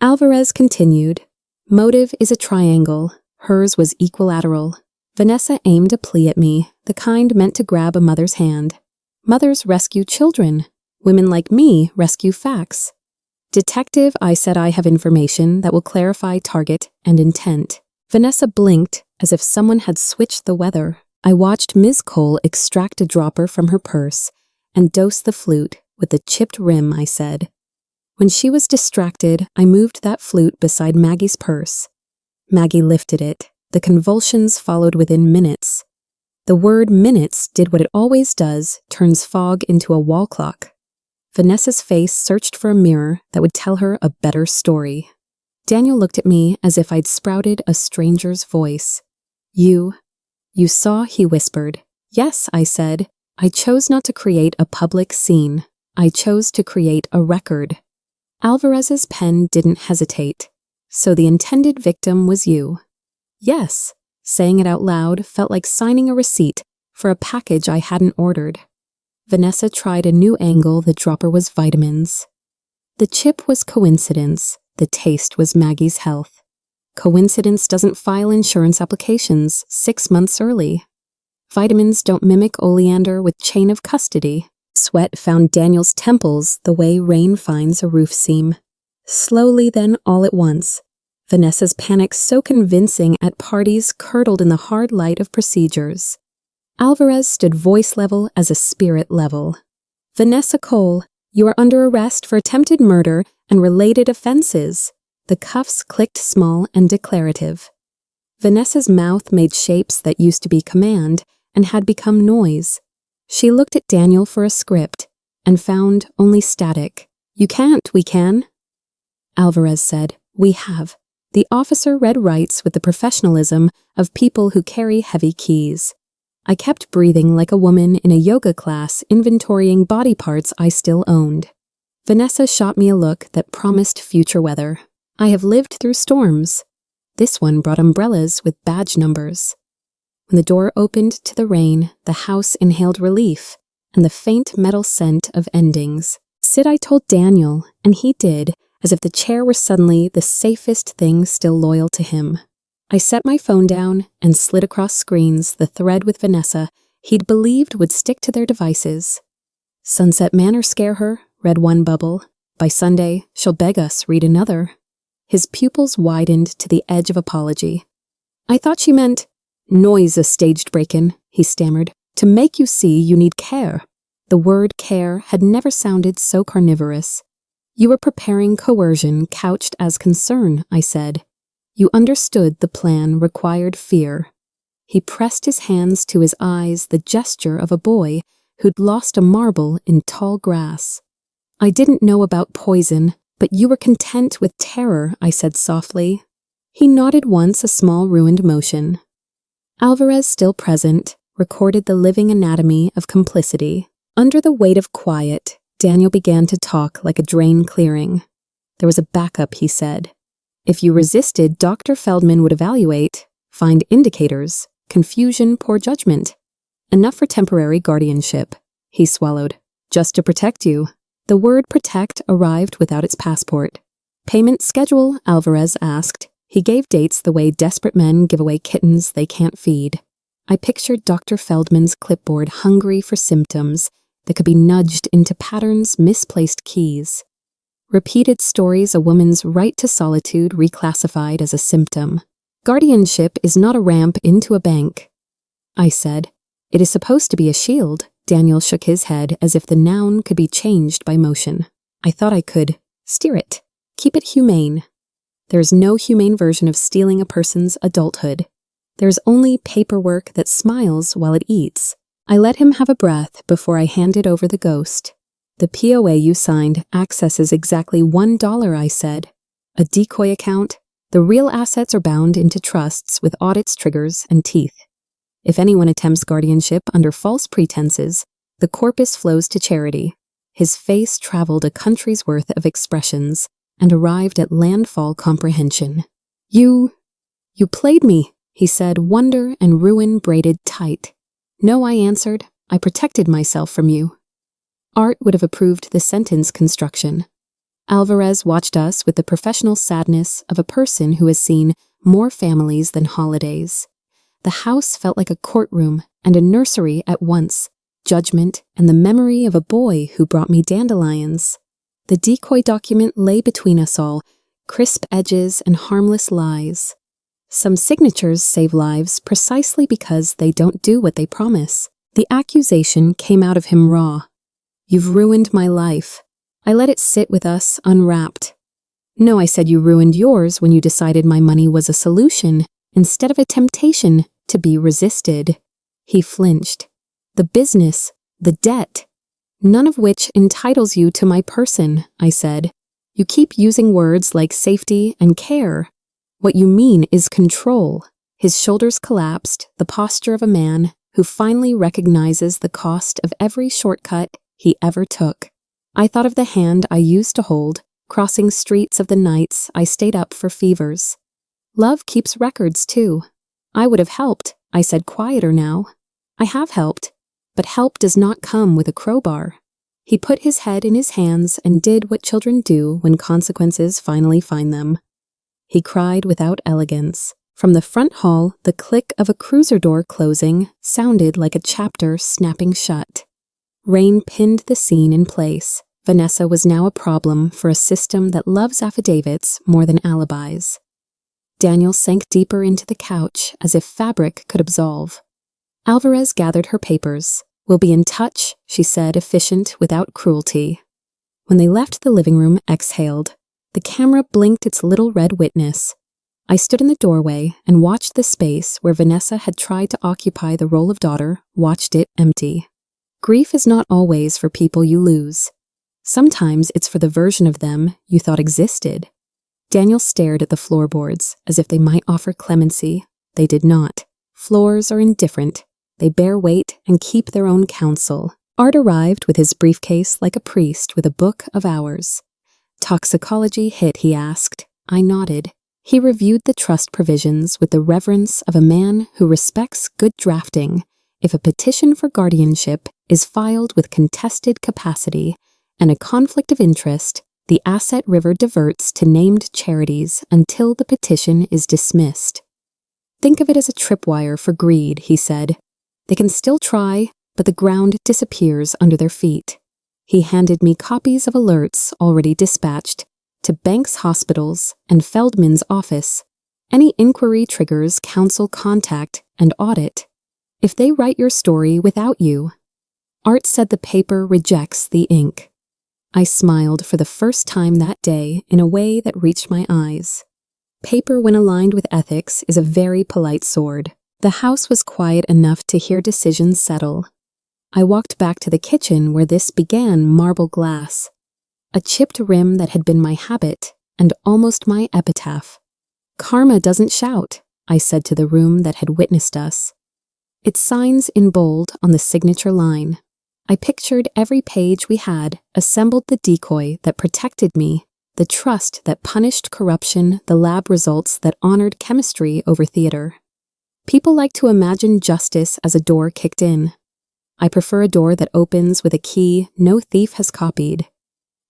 Alvarez continued, Motive is a triangle. Hers was equilateral. Vanessa aimed a plea at me, the kind meant to grab a mother's hand. Mothers rescue children. Women like me rescue facts. Detective, I said, I have information that will clarify target and intent. Vanessa blinked as if someone had switched the weather. I watched Ms. Cole extract a dropper from her purse and dose the flute with the chipped rim, I said. When she was distracted, I moved that flute beside Maggie's purse. Maggie lifted it. The convulsions followed within minutes. The word minutes did what it always does, turns fog into a wall clock. Vanessa's face searched for a mirror that would tell her a better story. Daniel looked at me as if I'd sprouted a stranger's voice. You saw, he whispered. Yes, I said. I chose not to create a public scene. I chose to create a record. Alvarez's pen didn't hesitate. So the intended victim was you. Yes. Saying it out loud felt like signing a receipt for a package I hadn't ordered. Vanessa tried a new angle. The dropper was vitamins. The chip was coincidence. The taste was Maggie's health. Coincidence doesn't file insurance applications 6 months early. Vitamins don't mimic oleander with chain of custody. Sweat found Daniel's temples the way rain finds a roof seam. Slowly then, all at once. Vanessa's panic so convincing at parties curdled in the hard light of procedures. Alvarez stood voice level as a spirit level. Vanessa Cole, you are under arrest for attempted murder and related offenses. The cuffs clicked small and declarative. Vanessa's mouth made shapes that used to be command and had become noise. She looked at Daniel for a script and found only static. You can't, we can. Alvarez said, we have. The officer read rights with the professionalism of people who carry heavy keys. I kept breathing like a woman in a yoga class, inventorying body parts I still owned. Vanessa shot me a look that promised future weather. I have lived through storms. This one brought umbrellas with badge numbers. When the door opened to the rain, the house inhaled relief and the faint metal scent of endings. Sid, I told Daniel, and he did, as if the chair were suddenly the safest thing still loyal to him. I set my phone down and slid across screens the thread with Vanessa he'd believed would stick to their devices. Sunset Manor scare her, read one bubble. By Sunday, she'll beg us, read another. His pupils widened to the edge of apology. I thought she meant, noise a staged break-in, he stammered. To make you see, you need care. The word care had never sounded so carnivorous. You were preparing coercion couched as concern, I said. You understood the plan required fear. He pressed his hands to his eyes, the gesture of a boy who'd lost a marble in tall grass. I didn't know about poison, but you were content with terror, I said softly. He nodded once, a small ruined motion. Alvarez, still present, recorded the living anatomy of complicity. Under the weight of quiet, Daniel began to talk like a drain clearing. There was a backup, he said. If you resisted, Dr. Feldman would evaluate, find indicators, confusion, poor judgment. Enough for temporary guardianship. He swallowed. Just to protect you. The word protect arrived without its passport. Payment schedule, Alvarez asked. He gave dates the way desperate men give away kittens they can't feed. I pictured Dr. Feldman's clipboard hungry for symptoms that could be nudged into patterns, misplaced keys. Repeated stories, a woman's right to solitude reclassified as a symptom. Guardianship is not a ramp into a bank. I said, it is supposed to be a shield. Daniel shook his head as if the noun could be changed by motion. I thought I could steer it, keep it humane. There is no humane version of stealing a person's adulthood. There is only paperwork that smiles while it eats. I let him have a breath before I handed over the ghost. The POA you signed accesses exactly $1, I said. A decoy account. The real assets are bound into trusts with audits, triggers, and teeth. If anyone attempts guardianship under false pretenses, the corpus flows to charity. His face traveled a country's worth of expressions and arrived at landfall comprehension. You played me, he said, wonder and ruin braided tight. No, I answered. I protected myself from you. Art would have approved the sentence construction. Alvarez watched us with the professional sadness of a person who has seen more families than holidays. The house felt like a courtroom and a nursery at once, judgment and the memory of a boy who brought me dandelions. The decoy document lay between us all, crisp edges and harmless lies. Some signatures save lives precisely because they don't do what they promise. The accusation came out of him raw. "You've ruined my life." I let it sit with us unwrapped. "No," I said, "you ruined yours when you decided my money was a solution instead of a temptation to be resisted." He flinched. "The business, the debt, none of which entitles you to my person," I said. "You keep using words like safety and care. What you mean is control." His shoulders collapsed, the posture of a man who finally recognizes the cost of every shortcut he ever took. I thought of the hand I used to hold, crossing streets of the nights I stayed up for fevers. Love keeps records, too. "I would have helped," I said, quieter now. "I have helped, but help does not come with a crowbar." He put his head in his hands and did what children do when consequences finally find them. He cried without elegance. From the front hall, the click of a cruiser door closing sounded like a chapter snapping shut. Rain pinned the scene in place. Vanessa was now a problem for a system that loves affidavits more than alibis. Daniel sank deeper into the couch as if fabric could absolve. Alvarez gathered her papers. "We'll be in touch," she said, efficient without cruelty. When they left the living room, exhaled. The camera blinked its little red witness. I stood in the doorway and watched the space where Vanessa had tried to occupy the role of daughter, watched it empty. Grief is not always for people you lose. Sometimes it's for the version of them you thought existed. Daniel stared at the floorboards as if they might offer clemency. They did not. Floors are indifferent. They bear weight and keep their own counsel. Art arrived with his briefcase like a priest with a book of hours. "Toxicology hit?" he asked. I nodded. He reviewed the trust provisions with the reverence of a man who respects good drafting. If a petition for guardianship is filed with contested capacity and a conflict of interest, the asset river diverts to named charities until the petition is dismissed. "Think of it as a tripwire for greed," he said. "They can still try, but the ground disappears under their feet." He handed me copies of alerts already dispatched to Banks Hospitals and Feldman's office. Any inquiry triggers council contact and audit. If they write your story without you. Art said the paper rejects the ink. I smiled for the first time that day in a way that reached my eyes. Paper, when aligned with ethics, is a very polite sword. The house was quiet enough to hear decisions settle. I walked back to the kitchen where this began marble glass. A chipped rim that had been my habit and almost my epitaph. "Karma doesn't shout," I said to the room that had witnessed us. It signs in bold on the signature line. I pictured every page we had, assembled the decoy that protected me, the trust that punished corruption, the lab results that honored chemistry over theater. People like to imagine justice as a door kicked in. I prefer a door that opens with a key no thief has copied.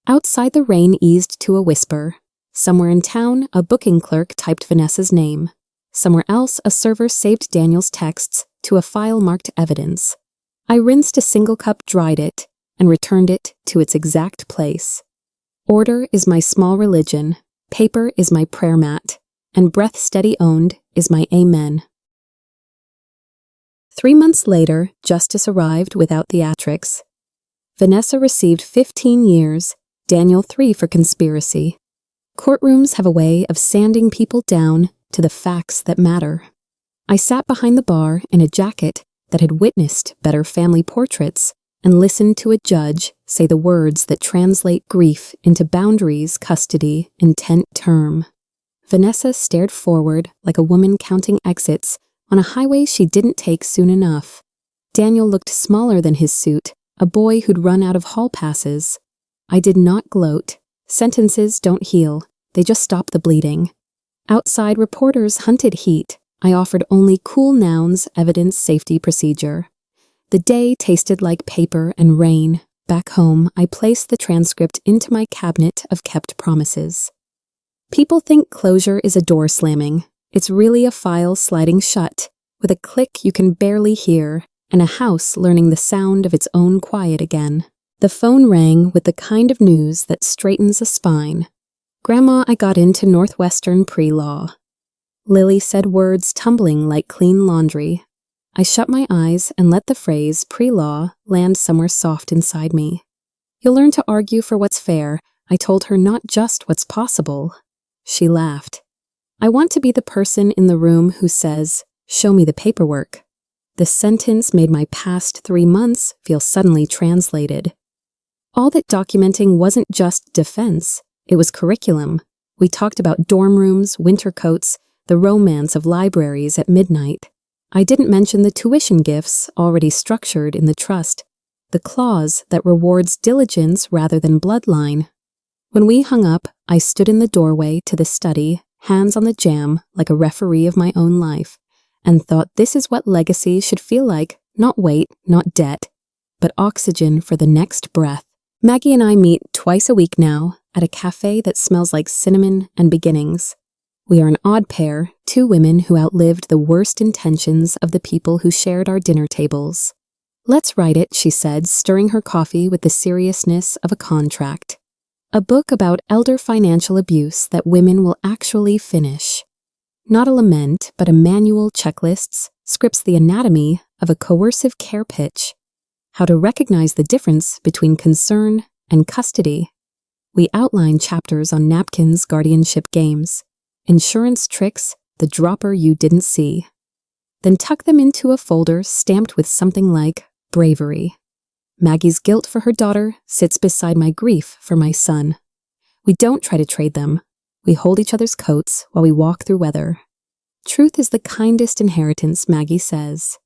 Outside, the rain eased to a whisper. Somewhere in town, a booking clerk typed Vanessa's name. Somewhere else, a server saved Daniel's texts to a file marked evidence. I rinsed a single cup, dried it, and returned it to its exact place. Order is my small religion, paper is my prayer mat, and breath steady owned is my amen. 3 months later, justice arrived without theatrics. Vanessa received 15 years, Daniel 3 for conspiracy. Courtrooms have a way of sanding people down to the facts that matter. I sat behind the bar in a jacket that had witnessed better family portraits and listened to a judge say the words that translate grief into boundaries, custody, intent, term. Vanessa stared forward like a woman counting exits on a highway she didn't take soon enough. Daniel looked smaller than his suit, a boy who'd run out of hall passes. I did not gloat. Sentences don't heal, they just stop the bleeding. Outside, reporters hunted heat. I offered only cool nouns, evidence, safety, procedure. The day tasted like paper and rain, Back home, I placed the transcript into my cabinet of kept promises. People think closure is a door slamming. It's really a file sliding shut, with a click you can barely hear, and a house learning the sound of its own quiet again. The phone rang with the kind of news that straightens a spine. "Grandma, I got into Northwestern pre-law." Lily said words tumbling like clean laundry. I shut my eyes and let the phrase pre-law land somewhere soft inside me. "You'll learn to argue for what's fair," I told her, "not just what's possible." She laughed. "I want to be the person in the room who says, 'Show me the paperwork.'" The sentence made my past 3 months feel suddenly translated. All that documenting wasn't just defense, it was curriculum. We talked about dorm rooms, winter coats, the romance of libraries at midnight. I didn't mention the tuition gifts already structured in the trust, the clause that rewards diligence rather than bloodline. When we hung up, I stood in the doorway to the study, hands on the jam like a referee of my own life, and thought this is what legacy should feel like, not weight, not debt, but oxygen for the next breath. Maggie and I meet twice a week now at a cafe that smells like cinnamon and beginnings. We are an odd pair, 2 women who outlived the worst intentions of the people who shared our dinner tables. "Let's write it," she said, stirring her coffee with the seriousness of a contract. "A book about elder financial abuse that women will actually finish. Not a lament, but a manual, checklists, scripts the anatomy of a coercive care pitch. How to recognize the difference between concern and custody. We outline chapters on napkins, guardianship games, insurance tricks, the dropper you didn't see. Then tuck them into a folder stamped with something like bravery. Maggie's guilt for her daughter sits beside my grief for my son. We don't try to trade them. We hold each other's coats while we walk through weather. Truth is the kindest inheritance, Maggie says.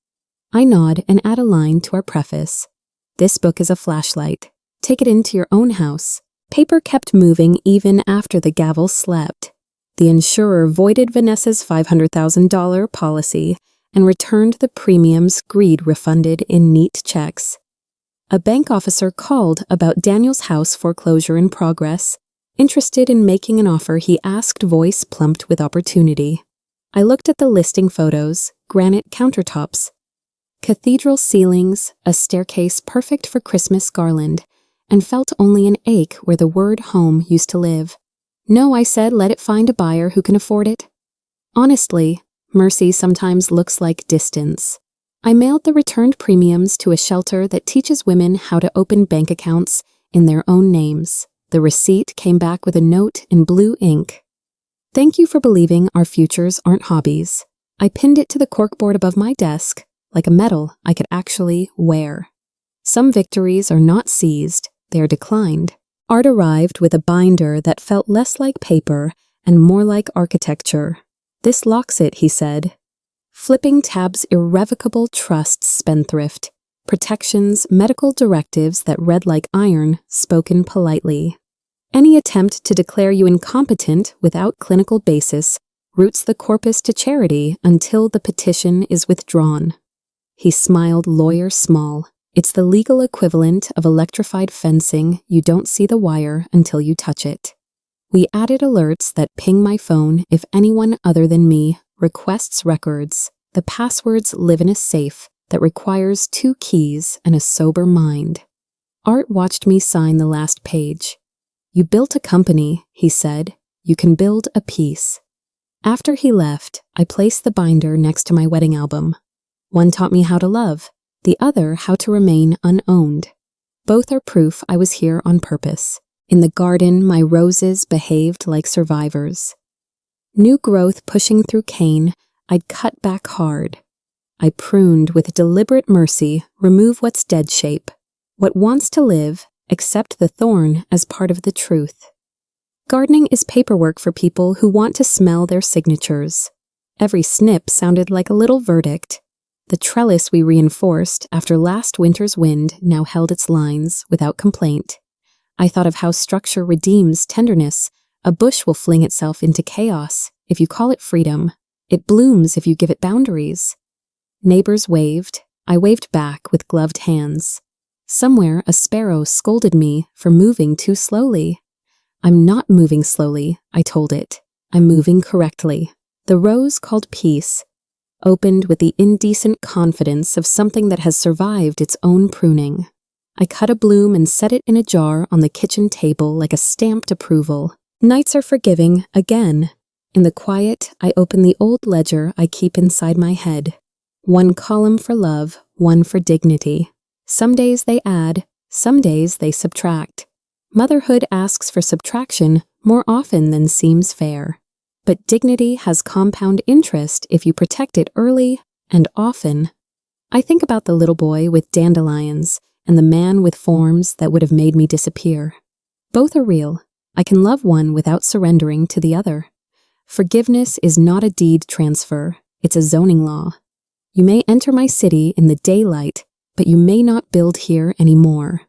I nod and add a line to our preface. This book is a flashlight. Take it into your own house. Paper kept moving even after the gavel slept. The insurer voided Vanessa's $500,000 policy and returned the premiums Greed refunded in neat checks. A bank officer called about Daniel's house foreclosure in progress. Interested in making an offer, he asked, voice plumped with opportunity. I looked at the listing photos, granite countertops, cathedral ceilings, a staircase perfect for Christmas garland, and felt only an ache where the word home used to live. No, I said, let it find a buyer who can afford it. Honestly, mercy sometimes looks like distance. I mailed the returned premiums to a shelter that teaches women how to open bank accounts in their own names. The receipt came back with a note in blue ink. Thank you for believing our futures aren't hobbies. I pinned it to the corkboard above my desk, like a medal I could actually wear. Some victories are not seized, they are declined. Art arrived with a binder that felt less like paper and more like architecture. This locks it, he said. Flipping tabs, irrevocable trusts, spendthrift. Protections, medical directives that read like iron, spoken politely. Any attempt to declare you incompetent without clinical basis routes the corpus to charity until the petition is withdrawn. He smiled, lawyer small. It's the legal equivalent of electrified fencing. You don't see the wire until you touch it. We added alerts that ping my phone if anyone other than me requests records. The passwords live in a safe that requires 2 keys and a sober mind. Art watched me sign the last page. You built a company, he said. You can build a peace. After he left, I placed the binder next to my wedding album. One taught me how to love, the other how to remain unowned. Both are proof I was here on purpose. In the garden, my roses behaved like survivors. New growth pushing through cane, I'd cut back hard. I pruned with deliberate mercy, remove what's dead shape. What wants to live, accept the thorn as part of the truth. Gardening is paperwork for people who want to smell their signatures. Every snip sounded like a little verdict. The trellis we reinforced after last winter's wind now held its lines without complaint. I thought of how structure redeems tenderness. A bush will fling itself into chaos if you call it freedom. It blooms if you give it boundaries. Neighbors waved. I waved back with gloved hands. Somewhere a sparrow scolded me for moving too slowly. I'm not moving slowly, I told it. I'm moving correctly. The rose called peace opened with the indecent confidence of something that has survived its own pruning. I cut a bloom and set it in a jar on the kitchen table like a stamped approval. Nights are forgiving again. In the quiet, I open the old ledger I keep inside my head. One column for love, one for dignity. Some days they add, some days they subtract. Motherhood asks for subtraction more often than seems fair. But dignity has compound interest if you protect it early and often. I think about the little boy with dandelions and the man with forms that would have made me disappear. Both are real. I can love one without surrendering to the other. Forgiveness is not a deed transfer, it's a zoning law. You may enter my city in the daylight, but you may not build here anymore.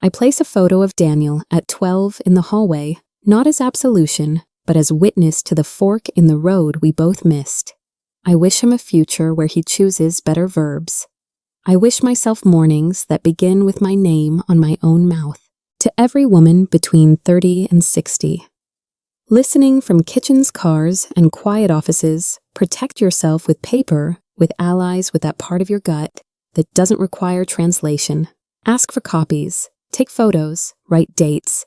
I place a photo of Daniel at 12 in the hallway, not as absolution, but as witness to the fork in the road we both missed. I wish him a future where he chooses better verbs. I wish myself mornings that begin with my name on my own mouth. To every woman between 30 and 60. Listening from kitchens, cars, and quiet offices, protect yourself with paper, with allies with that part of your gut that doesn't require translation. Ask for copies, take photos, write dates.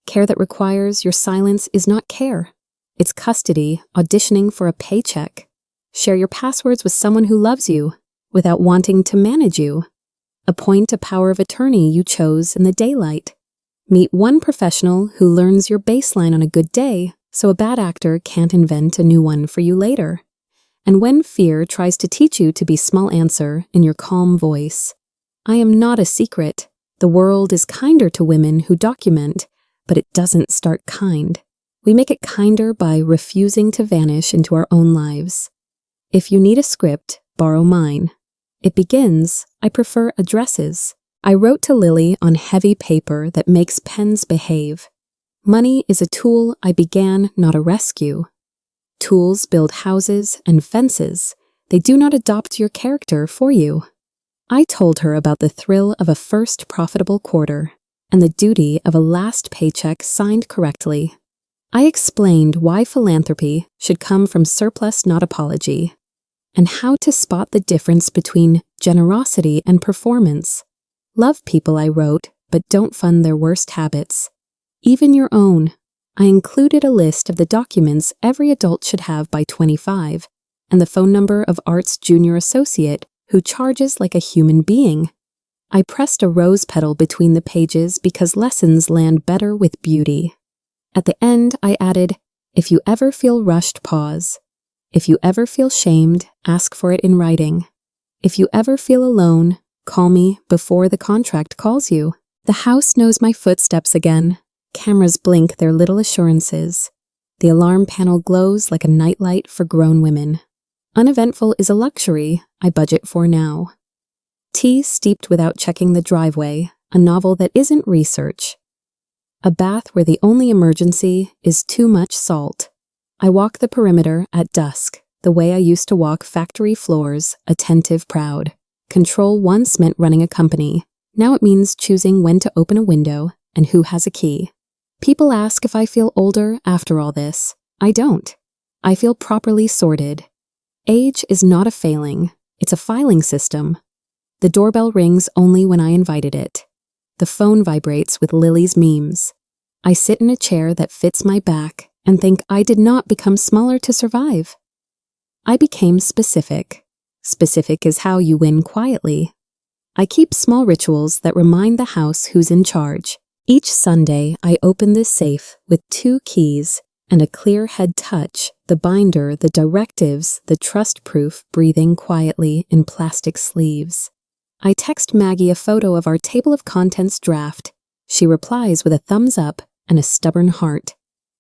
Care that requires your silence is not care. It's custody, auditioning for a paycheck. Share your passwords with someone who loves you, without wanting to manage you. Appoint a power of attorney you chose in the daylight. Meet one professional who learns your baseline on a good day, so a bad actor can't invent a new one for you later. And when fear tries to teach you to be small, answer in your calm voice. I am not a secret. The world is kinder to women who document, but it doesn't start kind. We make it kinder by refusing to vanish into our own lives. If you need a script, borrow mine. It begins, I prefer addresses. I wrote to Lily on heavy paper that makes pens behave. Money is a tool I began, not a rescue. Tools build houses and fences. They do not adopt your character for you. I told her about the thrill of a first profitable quarter and the duty of a last paycheck signed correctly. I explained why philanthropy should come from surplus, not apology, and how to spot the difference between generosity and performance. Love people, I wrote, but don't fund their worst habits. Even your own. I included a list of the documents every adult should have by 25, and the phone number of Art's junior associate who charges like a human being. I pressed a rose petal between the pages because lessons land better with beauty. At the end, I added, if you ever feel rushed, pause. If you ever feel shamed, ask for it in writing. If you ever feel alone, call me before the contract calls you. The house knows my footsteps again. Cameras blink their little assurances. The alarm panel glows like a nightlight for grown women. Uneventful is a luxury I budget for now. Tea steeped without checking the driveway, a novel that isn't research. A bath where the only emergency is too much salt. I walk the perimeter at dusk, the way I used to walk factory floors, attentive, proud. Control once meant running a company. Now it means choosing when to open a window and who has a key. People ask if I feel older after all this. I don't. I feel properly sorted. Age is not a failing. It's a filing system. The doorbell rings only when I invited it. The phone vibrates with Lily's memes. I sit in a chair that fits my back and think I did not become smaller to survive. I became specific. Specific is how you win quietly. I keep small rituals that remind the house who's in charge. Each Sunday, I open this safe with 2 keys and a clear head touch, the binder, the directives, the trust-proof breathing quietly in plastic sleeves. I text Maggie a photo of our table of contents draft. She replies with a thumbs up and a stubborn heart.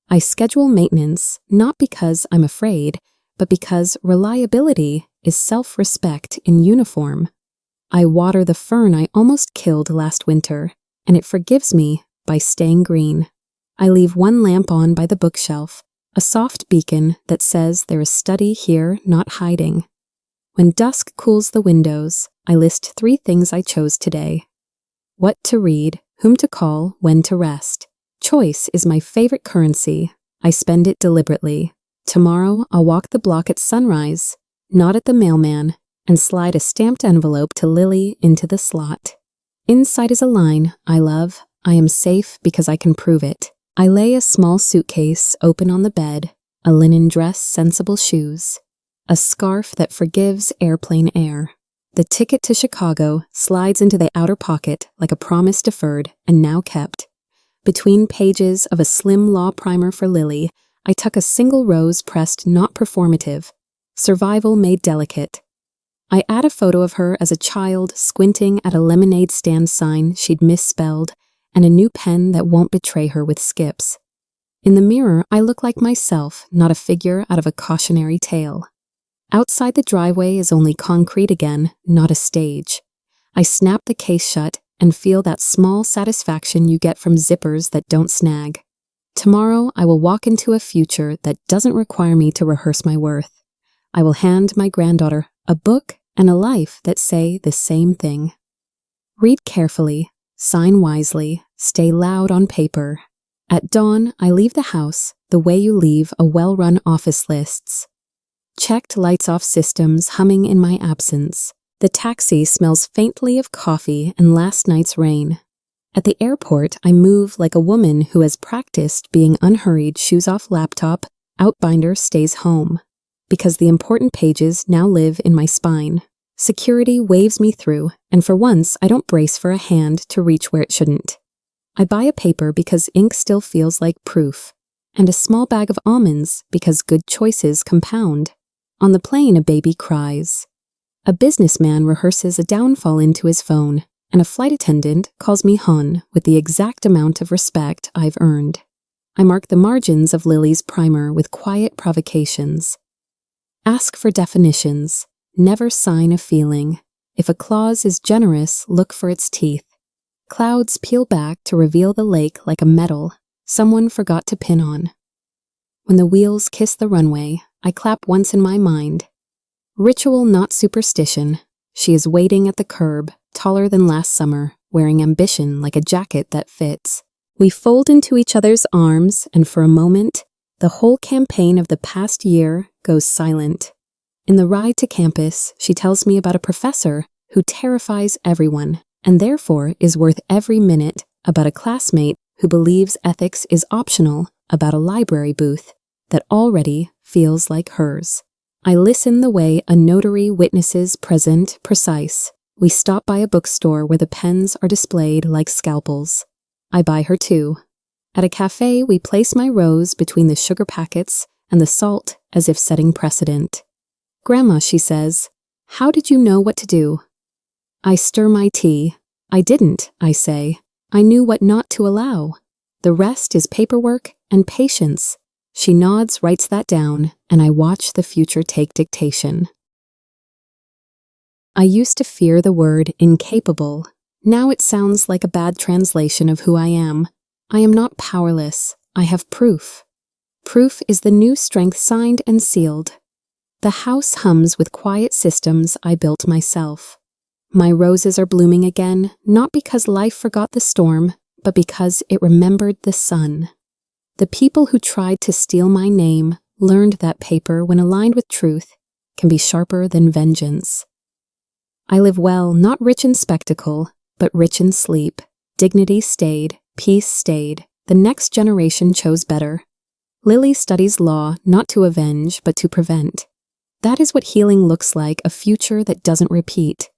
I schedule maintenance, not because I'm afraid, but because reliability is self-respect in uniform. I water the fern I almost killed last winter, and it forgives me by staying green. I leave one lamp on by the bookshelf, a soft beacon that says there is study here, not hiding. When dusk cools the windows, I list 3 things I chose today. What to read, whom to call, when to rest. Choice is my favorite currency. I spend it deliberately. Tomorrow, I'll walk the block at sunrise, nod at the mailman, and slide a stamped envelope to Lily into the slot. Inside is a line, I love, I am safe because I can prove it. I lay a small suitcase open on the bed, a linen dress, sensible shoes, a scarf that forgives airplane air. The ticket to Chicago slides into the outer pocket like a promise deferred and now kept. Between pages of a slim law primer for Lily, I tuck a single rose pressed not performative, survival made delicate. I add a photo of her as a child squinting at a lemonade stand sign she'd misspelled and a new pen that won't betray her with skips. In the mirror, I look like myself, not a figure out of a cautionary tale. Outside the driveway is only concrete again, not a stage. I snap the case shut and feel that small satisfaction you get from zippers that don't snag. Tomorrow, I will walk into a future that doesn't require me to rehearse my worth. I will hand my granddaughter a book and a life that say the same thing. Read carefully, sign wisely, stay loud on paper. At dawn, I leave the house the way you leave a well-run office lists. Checked lights-off systems humming in my absence. The taxi smells faintly of coffee and last night's rain. At the airport, I move like a woman who has practiced being unhurried, shoes off laptop, outbinder stays home. Because the important pages now live in my spine. Security waves me through, and for once I don't brace for a hand to reach where it shouldn't. I buy a paper because ink still feels like proof, and a small bag of almonds because good choices compound. On the plane, a baby cries. A businessman rehearses a downfall into his phone, and a flight attendant calls me Hun with the exact amount of respect I've earned. I mark the margins of Lily's primer with quiet provocations. Ask for definitions. Never sign a feeling. If a clause is generous, look for its teeth. Clouds peel back to reveal the lake like a medal someone forgot to pin on. When the wheels kiss the runway, I clap once in my mind. Ritual, not superstition. She is waiting at the curb, taller than last summer, wearing ambition like a jacket that fits. We fold into each other's arms, and for a moment, the whole campaign of the past year goes silent. In the ride to campus, she tells me about a professor who terrifies everyone, and therefore is worth every minute, about a classmate who believes ethics is optional, about a library booth that already feels like hers. I listen the way a notary witnesses present precise. We stop by a bookstore where the pens are displayed like scalpels. I buy her too. At a cafe, we place my rose between the sugar packets and the salt as if setting precedent. Grandma, she says, how did you know what to do? I stir my tea. I didn't, I say. I knew what not to allow. The rest is paperwork and patience. She nods, writes that down, and I watch the future take dictation. I used to fear the word incapable. Now it sounds like a bad translation of who I am. I am not powerless. I have proof. Proof is the new strength signed and sealed. The house hums with quiet systems I built myself. My roses are blooming again, not because life forgot the storm, but because it remembered the sun. The people who tried to steal my name learned that paper, when aligned with truth, can be sharper than vengeance. I live well, not rich in spectacle, but rich in sleep. Dignity stayed, peace stayed. The next generation chose better. Lily studies law not to avenge, but to prevent. That is what healing looks like, a future that doesn't repeat.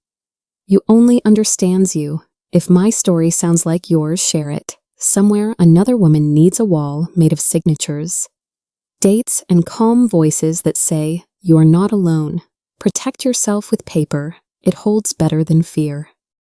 You only understands you. If my story sounds like yours, share it. Somewhere another woman needs a wall made of signatures. Dates and calm voices that say, you are not alone. Protect yourself with paper. It holds better than fear.